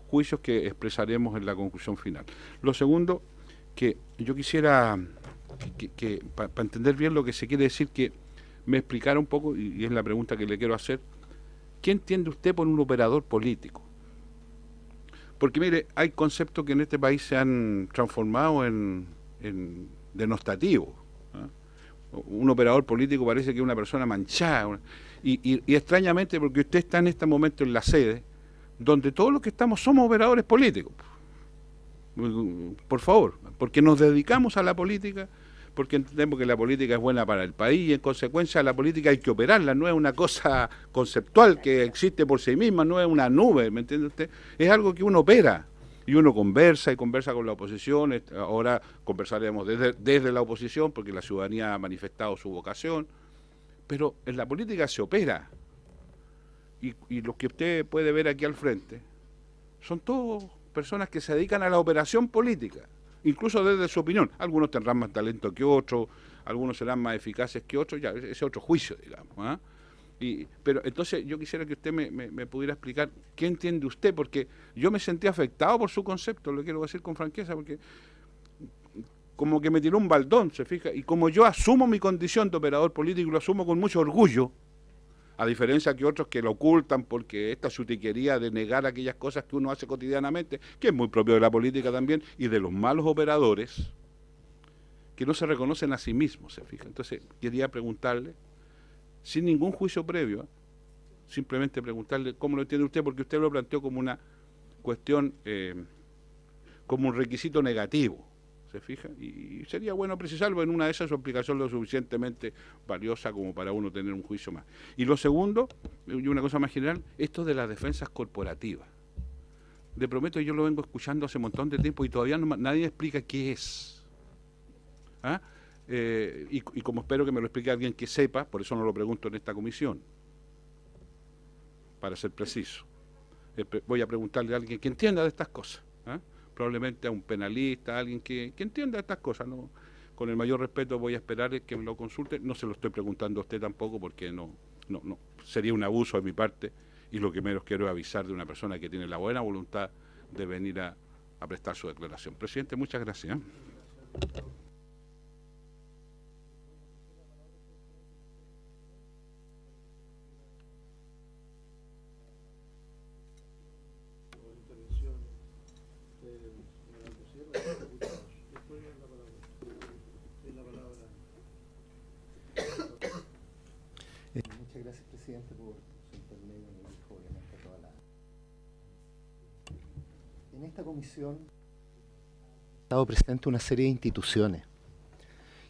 juicios que expresaremos en la conclusión final. Lo segundo, que yo quisiera que para entender bien lo que se quiere decir, que me explicara un poco, y es la pregunta que le quiero hacer, ¿qué entiende usted por un operador político? Porque mire, hay conceptos que en este país se han transformado en denostativos. Un operador político parece que es una persona manchada, y extrañamente, porque usted está en este momento en la sede, donde todos los que estamos somos operadores políticos. Por favor, porque nos dedicamos a la política, porque entendemos que la política es buena para el país y en consecuencia la política hay que operarla, no es una cosa conceptual que existe por sí misma, no es una nube, ¿me entiende usted? Es algo que uno opera y uno conversa y conversa con la oposición. Ahora conversaremos desde la oposición porque la ciudadanía ha manifestado su vocación, pero en la política se opera y los que usted puede ver aquí al frente son todos personas que se dedican a la operación política, incluso desde su opinión. Algunos tendrán más talento que otros, algunos serán más eficaces que otros, ya, ese es otro juicio, digamos. ¿Ah? Pero entonces yo quisiera que usted me pudiera explicar qué entiende usted, porque yo me sentí afectado por su concepto, lo quiero decir con franqueza, porque como que me tiró un baldón, se fija, y como yo asumo mi condición de operador político, lo asumo con mucho orgullo, a diferencia que otros que lo ocultan porque esta sutiquería de negar aquellas cosas que uno hace cotidianamente, que es muy propio de la política también, y de los malos operadores, que no se reconocen a sí mismos, se fija. Entonces, quería preguntarle, sin ningún juicio previo, simplemente preguntarle cómo lo entiende usted, porque usted lo planteó como una cuestión, como un requisito negativo, ¿se fija? Y sería bueno precisarlo, en una de esas su explicación lo suficientemente valiosa como para uno tener un juicio más. Y lo segundo, y una cosa más general, esto de las defensas corporativas. Le prometo que yo lo vengo escuchando hace un montón de tiempo y todavía nadie explica qué es. ¿Ah? Y como espero que me lo explique alguien que sepa, por eso no lo pregunto en esta comisión, para ser preciso. Voy a preguntarle a alguien que entienda de estas cosas. ¿Ah? Probablemente a un penalista, a alguien que entienda estas cosas, ¿no? Con el mayor respeto voy a esperar que me lo consulte. No se lo estoy preguntando a usted tampoco porque no sería un abuso de mi parte, y lo que menos quiero es avisar de una persona que tiene la buena voluntad de venir a prestar su declaración. Presidente, muchas gracias. Muchas gracias, presidente, por su intermedio. Obviamente, en esta comisión ha estado presente una serie de instituciones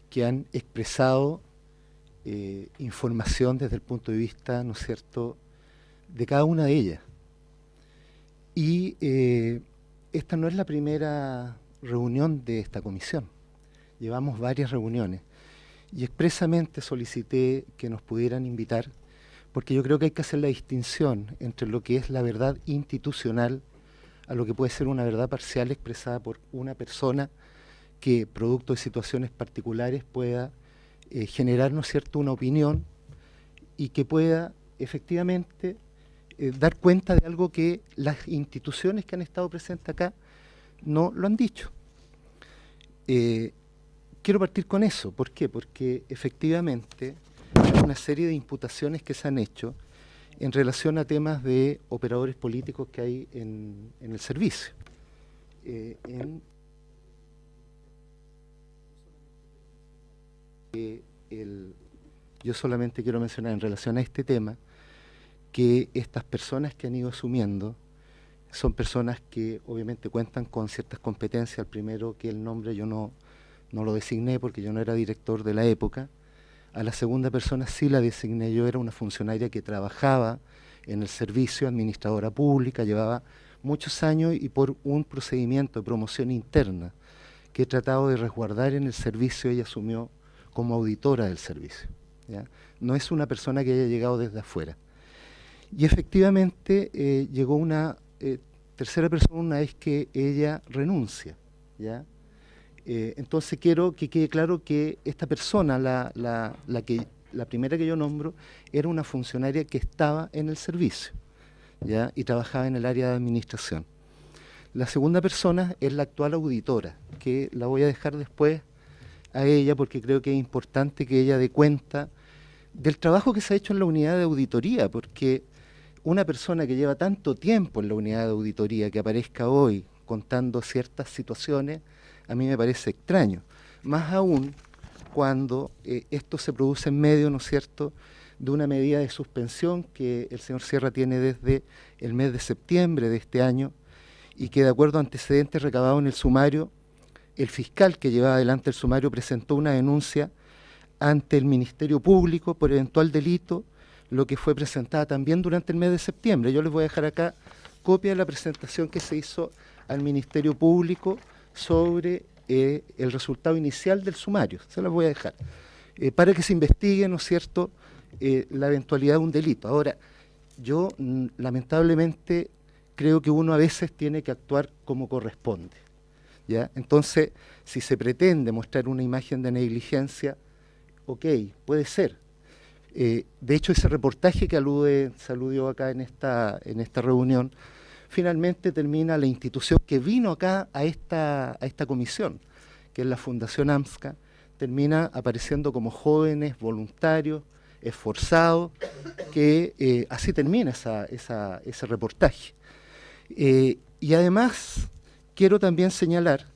que han expresado información desde el punto de vista, ¿no es cierto?, de cada una de ellas. Y esta no es la primera reunión de esta comisión. Llevamos varias reuniones. Y expresamente solicité que nos pudieran invitar, porque yo creo que hay que hacer la distinción entre lo que es la verdad institucional a lo que puede ser una verdad parcial expresada por una persona que, producto de situaciones particulares, pueda generar, ¿no es cierto?, una opinión y que pueda efectivamente dar cuenta de algo que las instituciones que han estado presentes acá no lo han dicho. Quiero partir con eso. ¿Por qué? Porque efectivamente hay una serie de imputaciones que se han hecho en relación a temas de operadores políticos que hay en el servicio. Yo solamente quiero mencionar en relación a este tema que estas personas que han ido asumiendo son personas que obviamente cuentan con ciertas competencias. El primero, que el nombre yo no lo designé porque yo no era director de la época. A la segunda persona sí la designé, yo era una funcionaria que trabajaba en el servicio, administradora pública, llevaba muchos años y por un procedimiento de promoción interna que he tratado de resguardar en el servicio, ella asumió como auditora del servicio. ¿ya? No es una persona que haya llegado desde afuera. Y efectivamente llegó una tercera persona una vez que ella renuncia, ¿ya? Entonces quiero que quede claro que esta persona, la primera que yo nombro, era una funcionaria que estaba en el servicio, ¿ya? Y trabajaba en el área de administración. La segunda persona es la actual auditora, que la voy a dejar después a ella porque creo que es importante que ella dé cuenta del trabajo que se ha hecho en la unidad de auditoría, porque una persona que lleva tanto tiempo en la unidad de auditoría que aparezca hoy contando ciertas situaciones, a mí me parece extraño. Más aún cuando esto se produce en medio, ¿no es cierto?, de una medida de suspensión que el señor Sierra tiene desde el mes de septiembre de este año y que de acuerdo a antecedentes recabados en el sumario, el fiscal que llevaba adelante el sumario presentó una denuncia ante el Ministerio Público por eventual delito, lo que fue presentada también durante el mes de septiembre. Yo les voy a dejar acá copia de la presentación que se hizo al Ministerio Público sobre el resultado inicial del sumario. Se las voy a dejar. Para que se investigue, ¿no es cierto?, la eventualidad de un delito. Ahora, yo lamentablemente creo que uno a veces tiene que actuar como corresponde, ¿ya? Entonces, si se pretende mostrar una imagen de negligencia, ok, puede ser. De hecho, ese reportaje que se aludió acá en esta reunión, finalmente termina la institución que vino acá a esta comisión, que es la Fundación AMSCA, termina apareciendo como jóvenes, voluntarios, esforzados, que así termina ese reportaje. Y además, quiero también señalar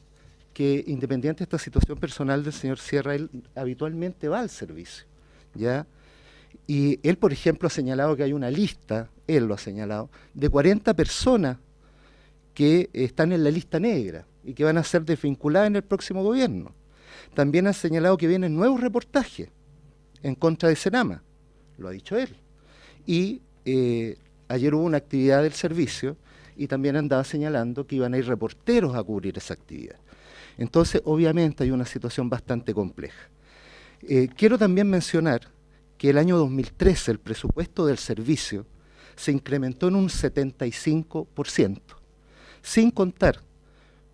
que, independiente de esta situación personal del señor Sierra, él habitualmente va al servicio, ¿ya? Y él, por ejemplo, ha señalado que hay una lista, él lo ha señalado, de 40 personas que están en la lista negra y que van a ser desvinculadas en el próximo gobierno. También ha señalado que vienen nuevos reportajes en contra de Senama, lo ha dicho él. Y ayer hubo una actividad del servicio y también andaba señalando que iban a ir reporteros a cubrir esa actividad. Entonces, obviamente, hay una situación bastante compleja. Quiero también mencionar que el año 2013 el presupuesto del servicio se incrementó en un 75%, sin contar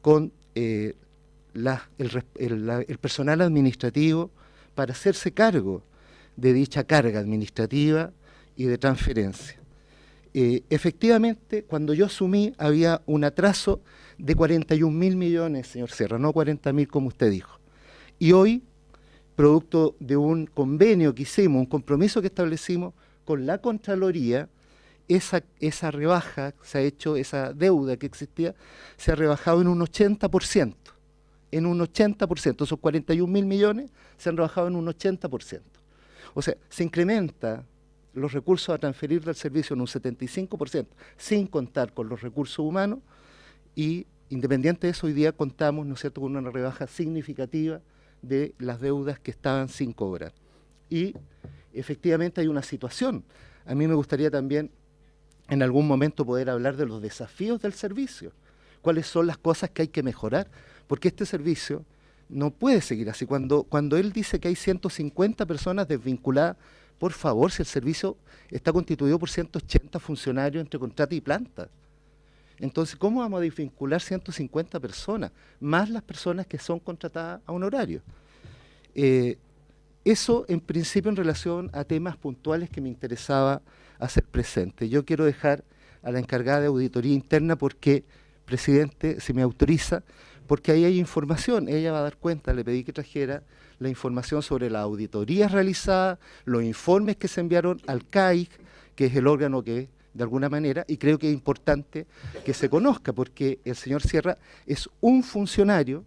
con el personal administrativo para hacerse cargo de dicha carga administrativa y de transferencia. Efectivamente, cuando yo asumí había un atraso de 41.000 millones, señor Sierra, no 40.000 como usted dijo. Y hoy, producto de un convenio que hicimos, un compromiso que establecimos con la Contraloría, esa rebaja se ha hecho, esa deuda que existía, se ha rebajado en un 80%. En un 80%, esos 41.000 millones se han rebajado en un 80%. O sea, se incrementa los recursos a transferir del servicio en un 75%, sin contar con los recursos humanos, y independiente de eso, hoy día contamos, ¿no es cierto?, con una rebaja significativa de las deudas que estaban sin cobrar. Y efectivamente hay una situación. A mí me gustaría también en algún momento poder hablar de los desafíos del servicio, cuáles son las cosas que hay que mejorar, porque este servicio no puede seguir así. Cuando él dice que hay 150 personas desvinculadas, por favor, si el servicio está constituido por 180 funcionarios entre contrata y planta. Entonces, ¿cómo vamos a desvincular 150 personas, más las personas que son contratadas a un horario? Eso, en principio, en relación a temas puntuales que me interesaba hacer presente. Yo quiero dejar a la encargada de auditoría interna porque, presidente, si me autoriza, porque ahí hay información. Ella va a dar cuenta, le pedí que trajera la información sobre las auditorías realizadas, los informes que se enviaron al CAIC, que es el órgano que, de alguna manera, y creo que es importante que se conozca, porque el señor Sierra es un funcionario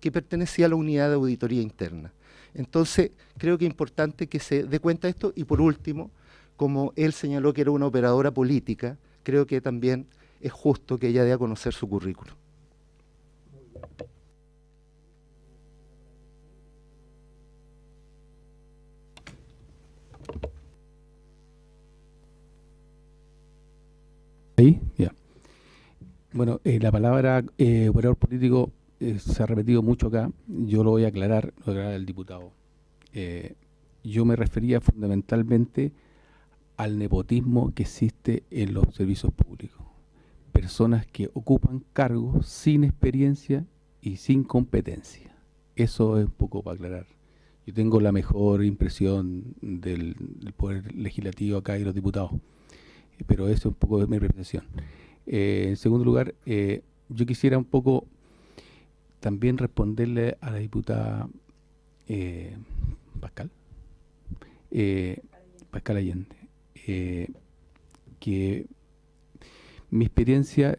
que pertenecía a la unidad de auditoría interna. Entonces, creo que es importante que se dé cuenta de esto, y por último, como él señaló que era una operadora política, creo que también es justo que ella dé a conocer su currículum. Ahí, ya. Bueno, la palabra operador político se ha repetido mucho acá. Yo lo voy a aclarar, lo aclara el diputado. yo me refería fundamentalmente al nepotismo que existe en los servicios públicos. Personas que ocupan cargos sin experiencia y sin competencia. Eso es un poco para aclarar. Yo tengo la mejor impresión del Poder Legislativo acá y los diputados, pero eso es un poco de mi apreciación. En segundo lugar, yo quisiera un poco también responderle a la diputada Pascal Allende, que mi experiencia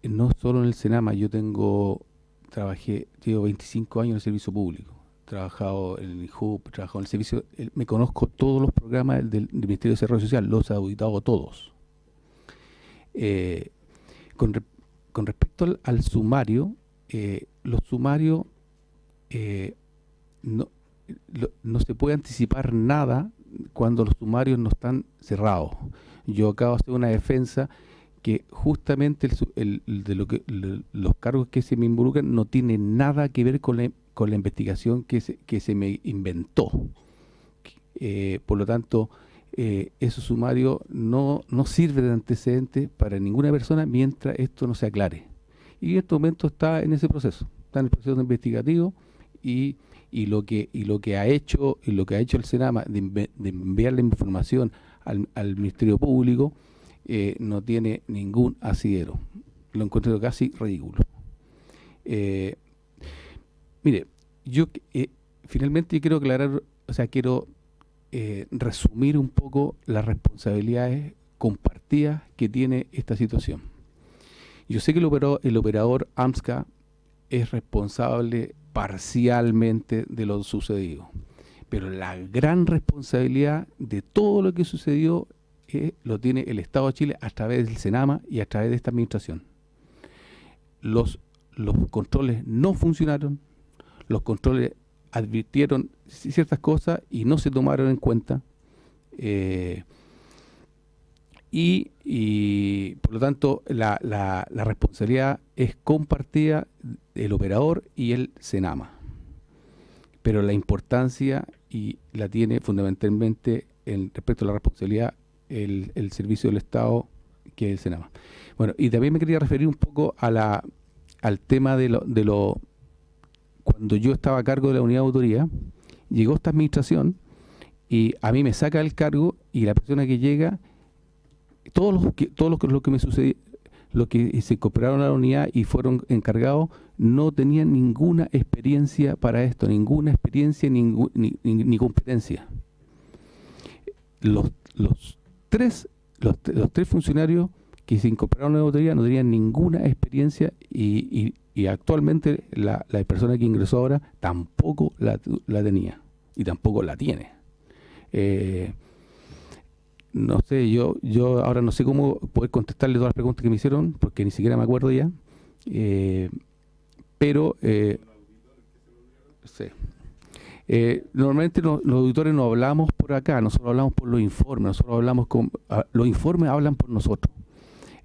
no solo en el Senama, llevo 25 años en el servicio público, he trabajado en el INJUP, he trabajado en el servicio, me conozco todos los programas del Ministerio de Desarrollo Social, los he auditado todos. Con respecto al sumario, los sumarios no se puede anticipar nada cuando los sumarios no están cerrados. Yo acabo de hacer una defensa que justamente los cargos que se me involucran no tienen nada que ver con la investigación que se me inventó. Por lo tanto, esos sumarios no sirve de antecedente para ninguna persona mientras esto no se aclare. Y en este momento está en ese proceso, está en el proceso investigativo y lo que ha hecho el Senama de enviar la información al Ministerio Público no tiene ningún asidero. Lo encuentro casi ridículo. Mire, yo finalmente quiero aclarar, quiero resumir un poco las responsabilidades compartidas que tiene esta situación. Yo sé que el operador AMSCA es responsable parcialmente de lo sucedido, pero la gran responsabilidad de todo lo que sucedió lo tiene el Estado de Chile a través del Senama y a través de esta administración. Los controles no funcionaron, los controles advirtieron ciertas cosas y no se tomaron en cuenta, y por lo tanto la responsabilidad es compartida del operador y el Senama, pero la importancia la tiene fundamentalmente respecto a la responsabilidad el servicio del Estado, que es el Senama. Bueno, y también me quería referir un poco al tema cuando yo estaba a cargo de la unidad de auditoría, llegó esta administración y a mí me saca el cargo, y la persona que llega, todos los que me sucedió, los que se incorporaron a la unidad y fueron encargados, no tenían ninguna experiencia para esto, ninguna experiencia ni competencia. Los tres funcionarios que se incorporaron a la auditoría no tenían ninguna experiencia, y actualmente la persona que ingresó ahora tampoco la tenía y tampoco la tiene. No sé, yo ahora no sé cómo poder contestarle todas las preguntas que me hicieron, porque ni siquiera me acuerdo ya, pero sí. Normalmente los auditores no hablamos por acá, nosotros hablamos por los informes, los informes hablan por nosotros.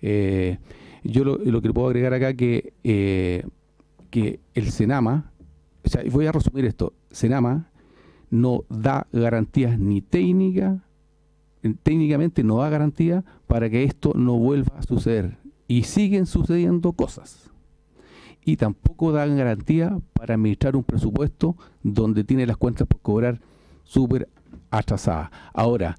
Yo lo que puedo agregar acá que el Senama, voy a resumir esto, Senama no da garantías ni técnicamente no da garantía para que esto no vuelva a suceder, y siguen sucediendo cosas, y tampoco dan garantía para administrar un presupuesto donde tiene las cuentas por cobrar súper atrasadas. Ahora,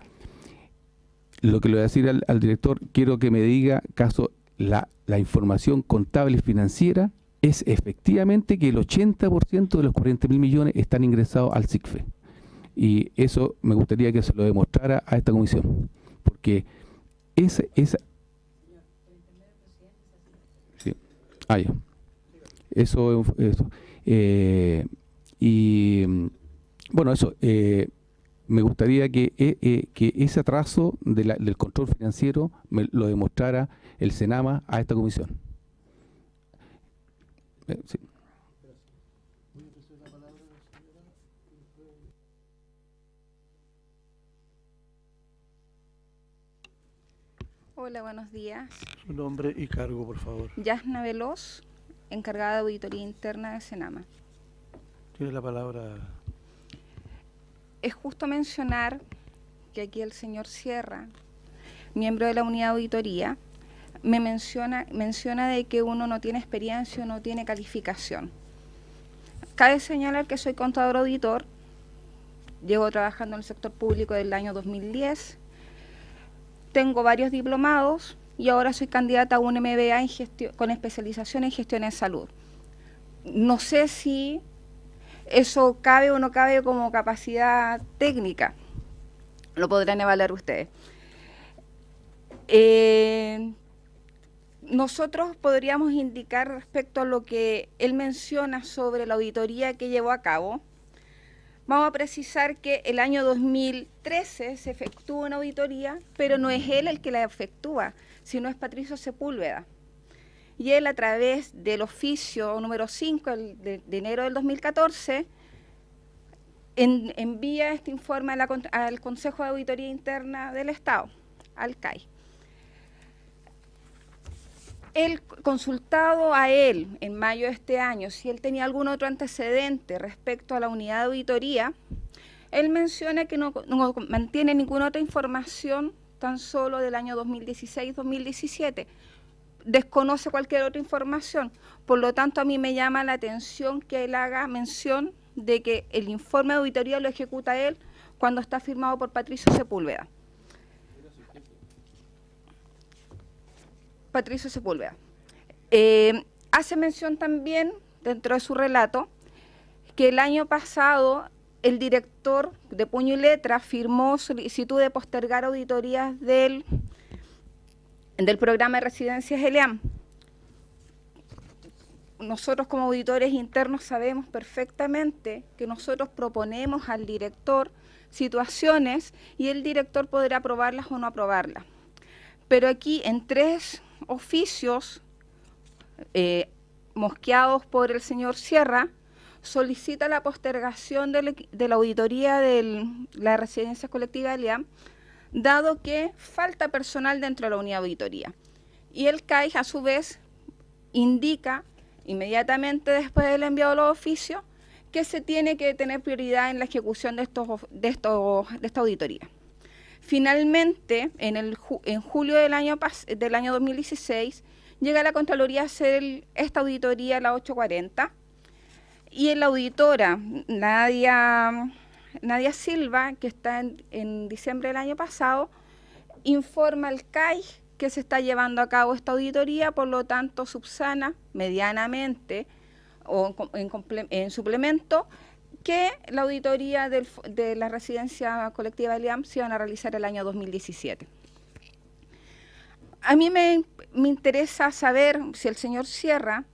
lo que le voy a decir al director, quiero que me diga caso la información contable y financiera es efectivamente que el 80% de los 40.000 millones están ingresados al SICFE. Y eso me gustaría que se lo demostrara a esta comisión, porque esa sí. Ya. Eso. Y bueno, eso. Me gustaría que ese atraso del control financiero me lo demostrara el Senama a esta comisión. Sí. Hola, buenos días. Su nombre y cargo, por favor. Yasna Veloz, encargada de auditoría interna de Senama. Tiene la palabra. es justo mencionar que aquí el señor Sierra, miembro de la unidad de auditoría, menciona de que uno no tiene experiencia o no tiene calificación. Cabe señalar que soy contador auditor, llevo trabajando en el sector público desde el año 2010, tengo varios diplomados y ahora soy candidata a un MBA con especialización en gestión en salud. No sé si eso cabe o no cabe como capacidad técnica, lo podrán evaluar ustedes. Nosotros podríamos indicar respecto a lo que él menciona sobre la auditoría que llevó a cabo. Vamos a precisar que el año 2013 se efectúa una auditoría, pero no es él el que la efectúa, sino es Patricio Sepúlveda. Y él, a través del oficio número 5 de enero del 2014, envía este informe al Consejo de Auditoría Interna del Estado, al CAI. El consultado a él en mayo de este año, si él tenía algún otro antecedente respecto a la unidad de auditoría, él menciona que no mantiene ninguna otra información tan solo del año 2016-2017. Desconoce cualquier otra información. Por lo tanto, a mí me llama la atención que él haga mención de que el informe de auditoría lo ejecuta él cuando está firmado por Patricio Sepúlveda. Patricio Sepúlveda. Hace mención también, dentro de su relato, que el año pasado el director de Puño y Letra firmó solicitud de postergar auditorías del programa de residencias ELEAM. Nosotros como auditores internos sabemos perfectamente que nosotros proponemos al director situaciones y el director podrá aprobarlas o no aprobarlas. Pero aquí en 3 oficios mosqueados por el señor Sierra, solicita la postergación de la auditoría de la residencia colectiva de ELEAM, dado que falta personal dentro de la unidad de auditoría. Y el CAI, a su vez, indica inmediatamente después del envío de los oficios que se tiene que tener prioridad en la ejecución de esta auditoría. Finalmente, en julio del año 2016, llega la Contraloría a hacer esta auditoría, la 840, y la auditora Nadia Silva, que está en diciembre del año pasado, informa al CAI que se está llevando a cabo esta auditoría, por lo tanto subsana medianamente o en suplemento que la auditoría de la residencia colectiva de ELEAM se iban a realizar el año 2017. A mí me interesa saber si el señor Sierra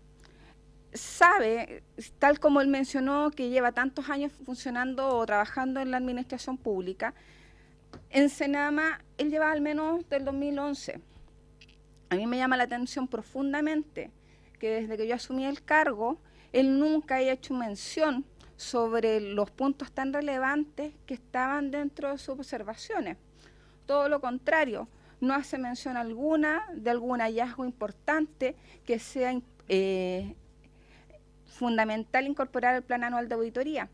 sabe, tal como él mencionó, que lleva tantos años funcionando o trabajando en la administración pública. En Senama él lleva al menos del 2011. A mí me llama la atención profundamente que desde que yo asumí el cargo, él nunca haya hecho mención sobre los puntos tan relevantes que estaban dentro de sus observaciones. Todo lo contrario, no hace mención alguna de algún hallazgo importante que sea fundamental incorporar al plan anual de auditoría,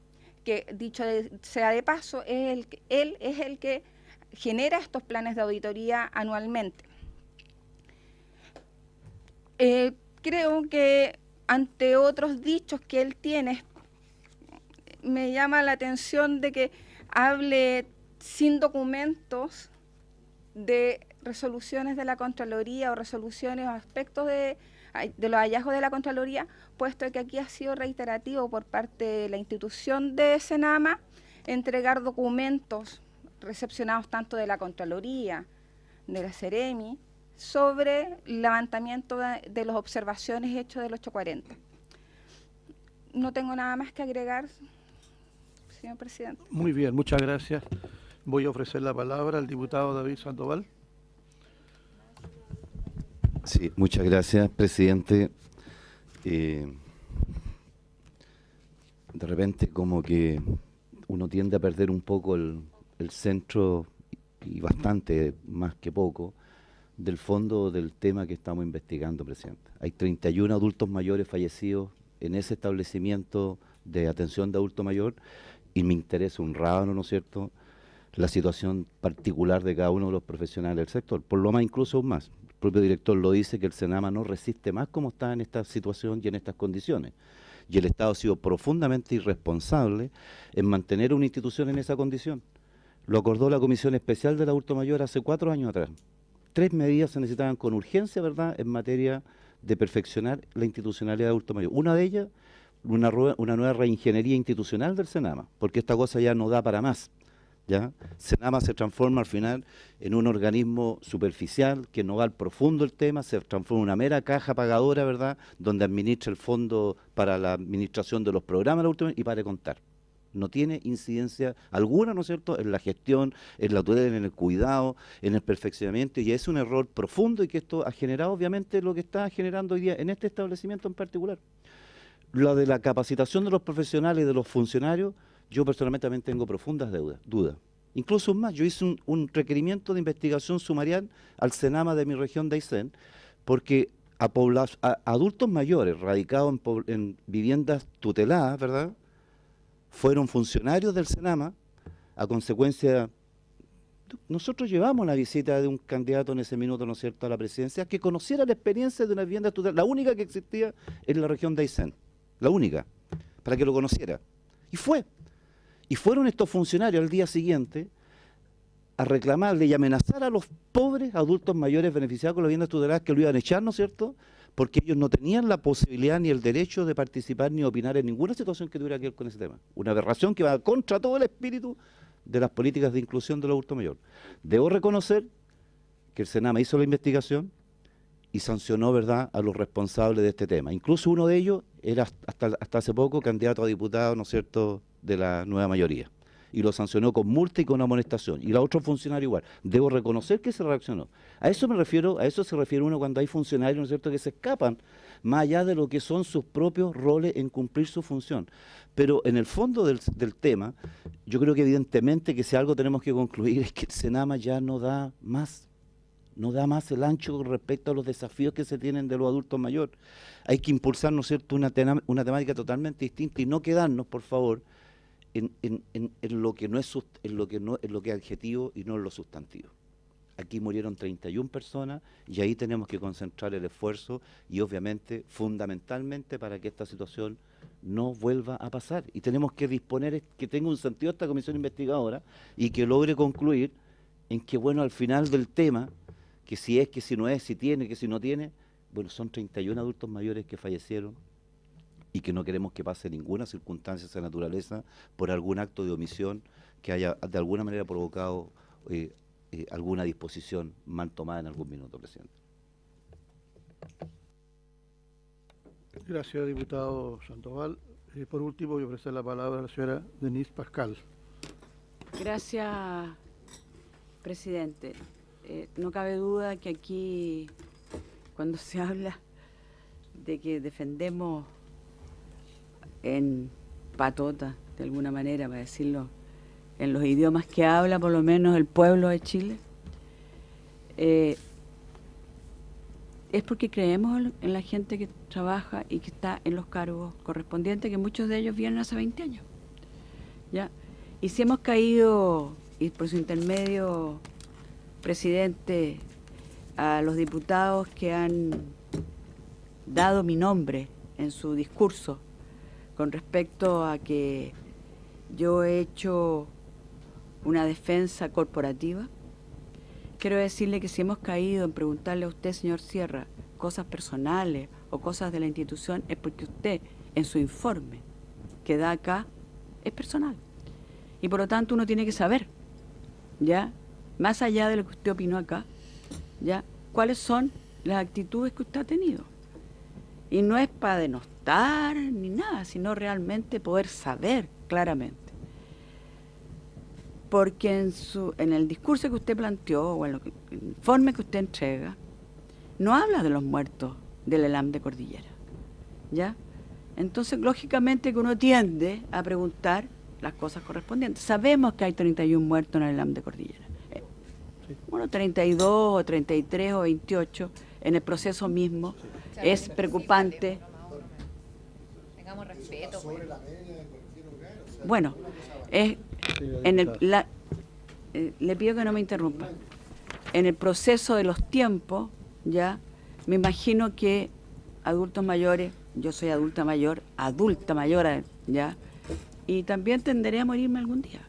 que dicho sea de paso, él es el que genera estos planes de auditoría anualmente. Creo que ante otros dichos que él tiene, me llama la atención de que hable sin documentos de resoluciones de la Contraloría o resoluciones o aspectos de los hallazgos de la Contraloría, puesto que aquí ha sido reiterativo por parte de la institución de Senama entregar documentos recepcionados tanto de la Contraloría, de la Ceremi, sobre el levantamiento de las observaciones hechas del 840. No tengo nada más que agregar, señor presidente. Muy bien, muchas gracias. Voy a ofrecer la palabra al diputado David Sandoval. Sí, muchas gracias, presidente. De repente como que uno tiende a perder un poco el centro, y bastante más que poco, del fondo del tema que estamos investigando, presidente. Hay 31 adultos mayores fallecidos en ese establecimiento de atención de adulto mayor y me interesa un rábano, ¿no es cierto?, la situación particular de cada uno de los profesionales del sector. Por lo más, incluso aún más, el propio director lo dice, que el Senama no resiste más como está en esta situación y en estas condiciones. Y el Estado ha sido profundamente irresponsable en mantener una institución en esa condición. Lo acordó la Comisión Especial del Adulto Mayor hace 4 años atrás. 3 medidas se necesitaban con urgencia, ¿verdad?, en materia de perfeccionar la institucionalidad de adulto mayor. Una de ellas, una nueva reingeniería institucional del Senama, porque esta cosa ya no da para más. ¿Ya? Senama se transforma al final en un organismo superficial que no va al profundo del tema, se transforma en una mera caja pagadora, ¿verdad?, donde administra el fondo para la administración de los programas de adulto mayor y para de contar. No tiene incidencia alguna, ¿no es cierto?, en la gestión, en la tutela, en el cuidado, en el perfeccionamiento, y es un error profundo y que esto ha generado obviamente lo que está generando hoy día en este establecimiento en particular. Lo de la capacitación de los profesionales y de los funcionarios, yo personalmente también tengo profundas dudas. Incluso más, yo hice un requerimiento de investigación sumarial al Senama de mi región de Aysén, porque a adultos mayores radicados en viviendas tuteladas, ¿verdad?, fueron funcionarios del Senama a consecuencia. Nosotros llevamos la visita de un candidato en ese minuto, ¿no es cierto?, a la presidencia, que conociera la experiencia de una vivienda tutelada, la única que existía en la región de Aysén, la única, para que lo conociera. Y fue. Y fueron estos funcionarios al día siguiente a reclamarle y amenazar a los pobres adultos mayores beneficiados con las viviendas tuteladas que lo iban a echar, ¿no es cierto?, porque ellos no tenían la posibilidad ni el derecho de participar ni opinar en ninguna situación que tuviera que ver con ese tema. Una aberración que va contra todo el espíritu de las políticas de inclusión de los adultos mayores. Debo reconocer que el Senama hizo la investigación y sancionó, ¿verdad?, a los responsables de este tema. Incluso uno de ellos era hasta hace poco candidato a diputado, ¿no es cierto?, de la nueva mayoría. Y lo sancionó con multa y con amonestación. Y la otra funcionario igual. Debo reconocer que se reaccionó. A eso me refiero, a eso se refiere uno cuando hay funcionarios, ¿no es cierto?, que se escapan más allá de lo que son sus propios roles en cumplir su función. Pero en el fondo del tema, yo creo que evidentemente que si algo tenemos que concluir es que el Senama ya no da más. No da más el ancho con respecto a los desafíos que se tienen de los adultos mayores. Hay que impulsar, ¿no es cierto?, una temática totalmente distinta y no quedarnos, por favor, en lo que no es en lo que es adjetivo y no en lo sustantivo. Aquí murieron 31 personas y ahí tenemos que concentrar el esfuerzo y obviamente, fundamentalmente, para que esta situación no vuelva a pasar. Y tenemos que disponer que tenga un sentido esta comisión investigadora y que logre concluir en que, bueno, al final del tema, que si es, que si no es, si tiene, que si no tiene, bueno, son 31 adultos mayores que fallecieron y que no queremos que pase ninguna circunstancia de esa naturaleza por algún acto de omisión que haya de alguna manera provocado alguna disposición mal tomada en algún minuto, presidente. Gracias, diputado Sandoval. Por último, voy a ofrecer la palabra a la señora Denise Pascal. Gracias, presidente. No cabe duda que aquí, cuando se habla de que defendemos en patota, de alguna manera, para decirlo en los idiomas que habla por lo menos el pueblo de Chile, es porque creemos en la gente que trabaja y que está en los cargos correspondientes, que muchos de ellos vienen hace 20 años. ¿Ya? Y si hemos caído, y por su intermedio, presidente, a los diputados que han dado mi nombre en su discurso con respecto a que yo he hecho una defensa corporativa, quiero decirle que si hemos caído en preguntarle a usted, señor Sierra, cosas personales o cosas de la institución, es porque usted, en su informe que da acá, es personal. Y por lo tanto uno tiene que saber, ¿ya?, más allá de lo que usted opinó acá, ¿ya?, cuáles son las actitudes que usted ha tenido. Y no es para denostar ni nada, sino realmente poder saber claramente. Porque en el discurso que usted planteó, o en el informe que usted entrega, no habla de los muertos del ELAM de Cordillera, ¿ya? Entonces, lógicamente que uno tiende a preguntar las cosas correspondientes. Sabemos que hay 31 muertos en el ELAM de Cordillera. Bueno, 32 o 33 o 28 en el proceso mismo. Es preocupante. Tengamos respeto. Bueno, es en el, le pido que no me interrumpa. En el proceso de los tiempos, ya, me imagino que adultos mayores, yo soy adulta mayor, ya, y también tenderé a morirme algún día,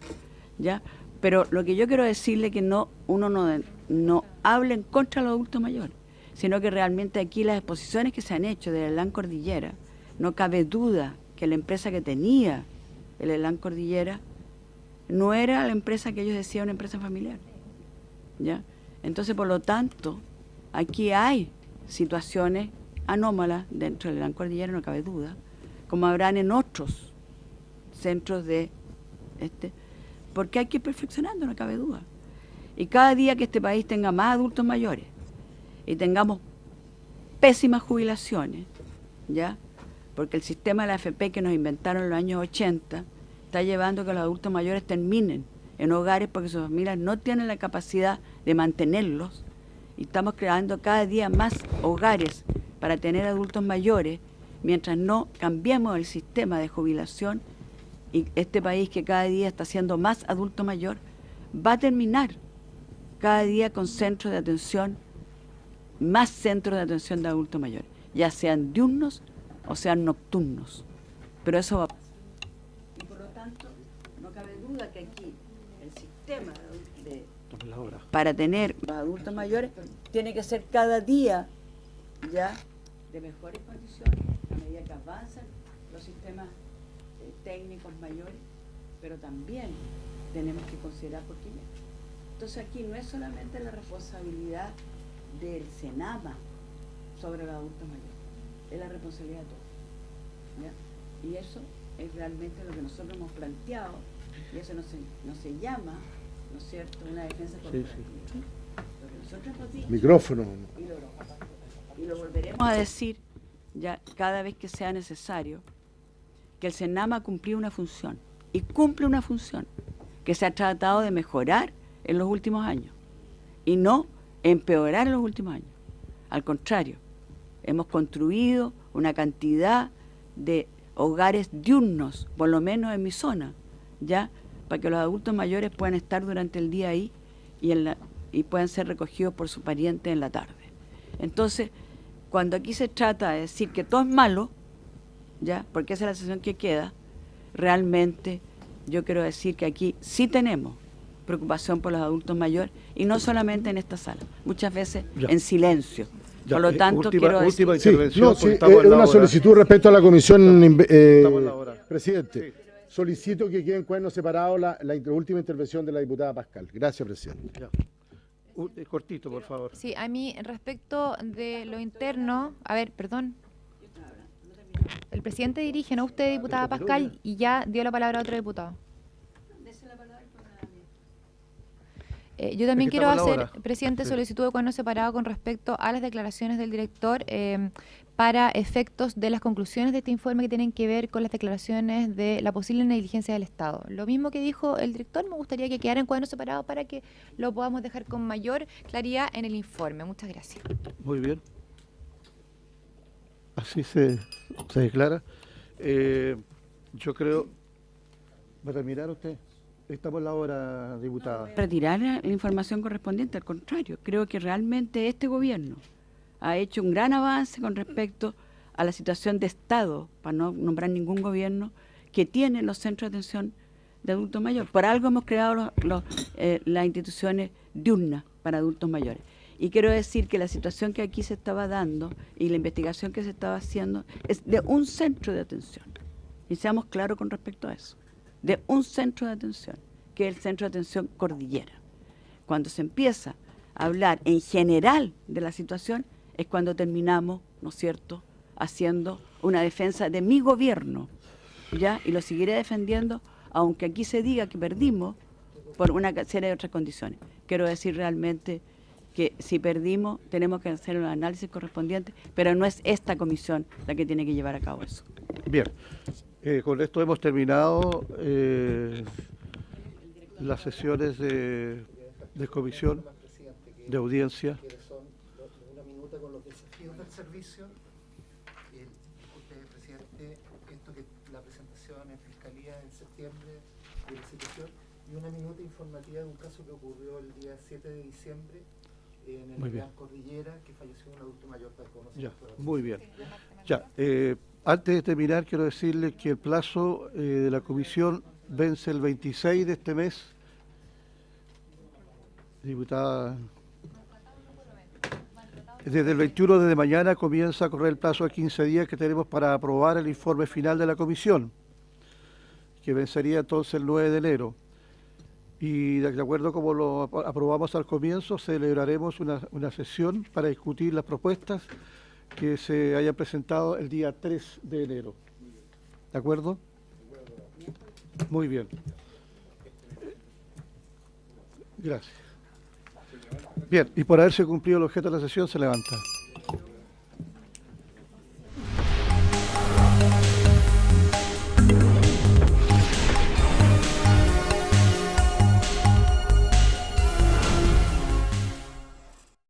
ya. Pero lo que yo quiero decirle es que uno no hable en contra de los adultos mayores, sino que realmente aquí las exposiciones que se han hecho del Elan Cordillera, no cabe duda que la empresa que tenía el Elan Cordillera no era la empresa que ellos decían una empresa familiar, ¿ya? Entonces, por lo tanto, aquí hay situaciones anómalas dentro del Elan Cordillera, no cabe duda, como habrán en otros centros de porque hay que ir perfeccionando, no cabe duda. Y cada día que este país tenga más adultos mayores y tengamos pésimas jubilaciones, ¿ya? Porque el sistema de la AFP que nos inventaron en los años 80 está llevando a que los adultos mayores terminen en hogares porque sus familias no tienen la capacidad de mantenerlos, y estamos creando cada día más hogares para tener adultos mayores mientras no cambiemos el sistema de jubilación. Y este país que cada día está siendo más adulto mayor va a terminar cada día con centros de atención, más centros de atención de adultos mayores, ya sean diurnos o sean nocturnos. Pero eso va a pasar. Y por lo tanto, no cabe duda que aquí el sistema para tener adultos mayores tiene que ser cada día ya de mejores condiciones a medida que avanzan los sistemas técnicos mayores, pero también tenemos que considerar por qué. Entonces aquí no es solamente la responsabilidad del SENAMA sobre los adultos mayores, es la responsabilidad de todos, ¿ya? Y eso es realmente lo que nosotros hemos planteado, y eso no se llama, ¿no es cierto?, una defensa corporativa. Sí. Lo que nosotros hemos dicho, micrófono. Y lo volveremos a decir ya cada vez que sea necesario, que el SENAMA cumplió una función, y cumple una función que se ha tratado de mejorar en los últimos años, y no empeorar en los últimos años. Al contrario, hemos construido una cantidad de hogares diurnos, por lo menos en mi zona, ya, para que los adultos mayores puedan estar durante el día ahí y puedan ser recogidos por su pariente en la tarde. Entonces, cuando aquí se trata de decir que todo es malo, ya, porque esa es la sensación que queda, realmente yo quiero decir que aquí sí tenemos preocupación por los adultos mayores, y no solamente en esta sala, muchas veces ya, en silencio. Ya, por lo tanto, quiero decir... una solicitud respecto a la comisión, presidente. Sí. Solicito que quede en cuaderno separado la última intervención de la diputada Pascal. Gracias, presidente. Ya. Cortito, por favor. Sí, a mí, respecto de lo interno, a ver, perdón. El presidente dirige, no usted, diputada Pascal, y ya dio la palabra a otro diputado. Yo también quiero hacer, presidente, solicitud de cuaderno separado con respecto a las declaraciones del director para efectos de las conclusiones de este informe que tienen que ver con las declaraciones de la posible negligencia del Estado. Lo mismo que dijo el director, me gustaría que quedara en cuaderno separado para que lo podamos dejar con mayor claridad en el informe. Muchas gracias. Muy bien. Así se declara. Yo creo... ¿Va a terminar usted? Estamos en la hora, diputada. Retirar la información correspondiente, al contrario, creo que realmente este gobierno ha hecho un gran avance con respecto a la situación de Estado, para no nombrar ningún gobierno, que tiene los centros de atención de adultos mayores. Por algo hemos creado las instituciones diurnas para adultos mayores. Y quiero decir que la situación que aquí se estaba dando y la investigación que se estaba haciendo es de un centro de atención. Y seamos claros con respecto a eso. De un centro de atención, que es el Centro de Atención Cordillera. Cuando se empieza a hablar en general de la situación, es cuando terminamos, ¿no es cierto?, haciendo una defensa de mi gobierno, ¿ya? Y lo seguiré defendiendo, aunque aquí se diga que perdimos por una serie de otras condiciones. Quiero decir realmente que si perdimos, tenemos que hacer un análisis correspondiente, pero no es esta comisión la que tiene que llevar a cabo eso. Bien. Con esto hemos terminado las sesiones de comisión, de audiencia. Una minuta con los desafíos del servicio. Disculpe, presidente, esto que la presentación en Fiscalía en septiembre de la situación y una minuta informativa de un caso que ocurrió el día 7 de diciembre en el Real Cordillera, que falleció un adulto mayor para conocer. Ya, muy bien. Ya, antes de terminar, quiero decirles que el plazo de la comisión vence el 26 de este mes. Diputada, desde el 21 de mañana comienza a correr el plazo de 15 días que tenemos para aprobar el informe final de la comisión, que vencería entonces el 9 de enero. Y de acuerdo como lo aprobamos al comienzo, celebraremos una sesión para discutir las propuestas que se hayan presentado el día 3 de enero. ¿De acuerdo? Muy bien. Gracias. Bien, y por haberse cumplido el objeto de la sesión, se levanta.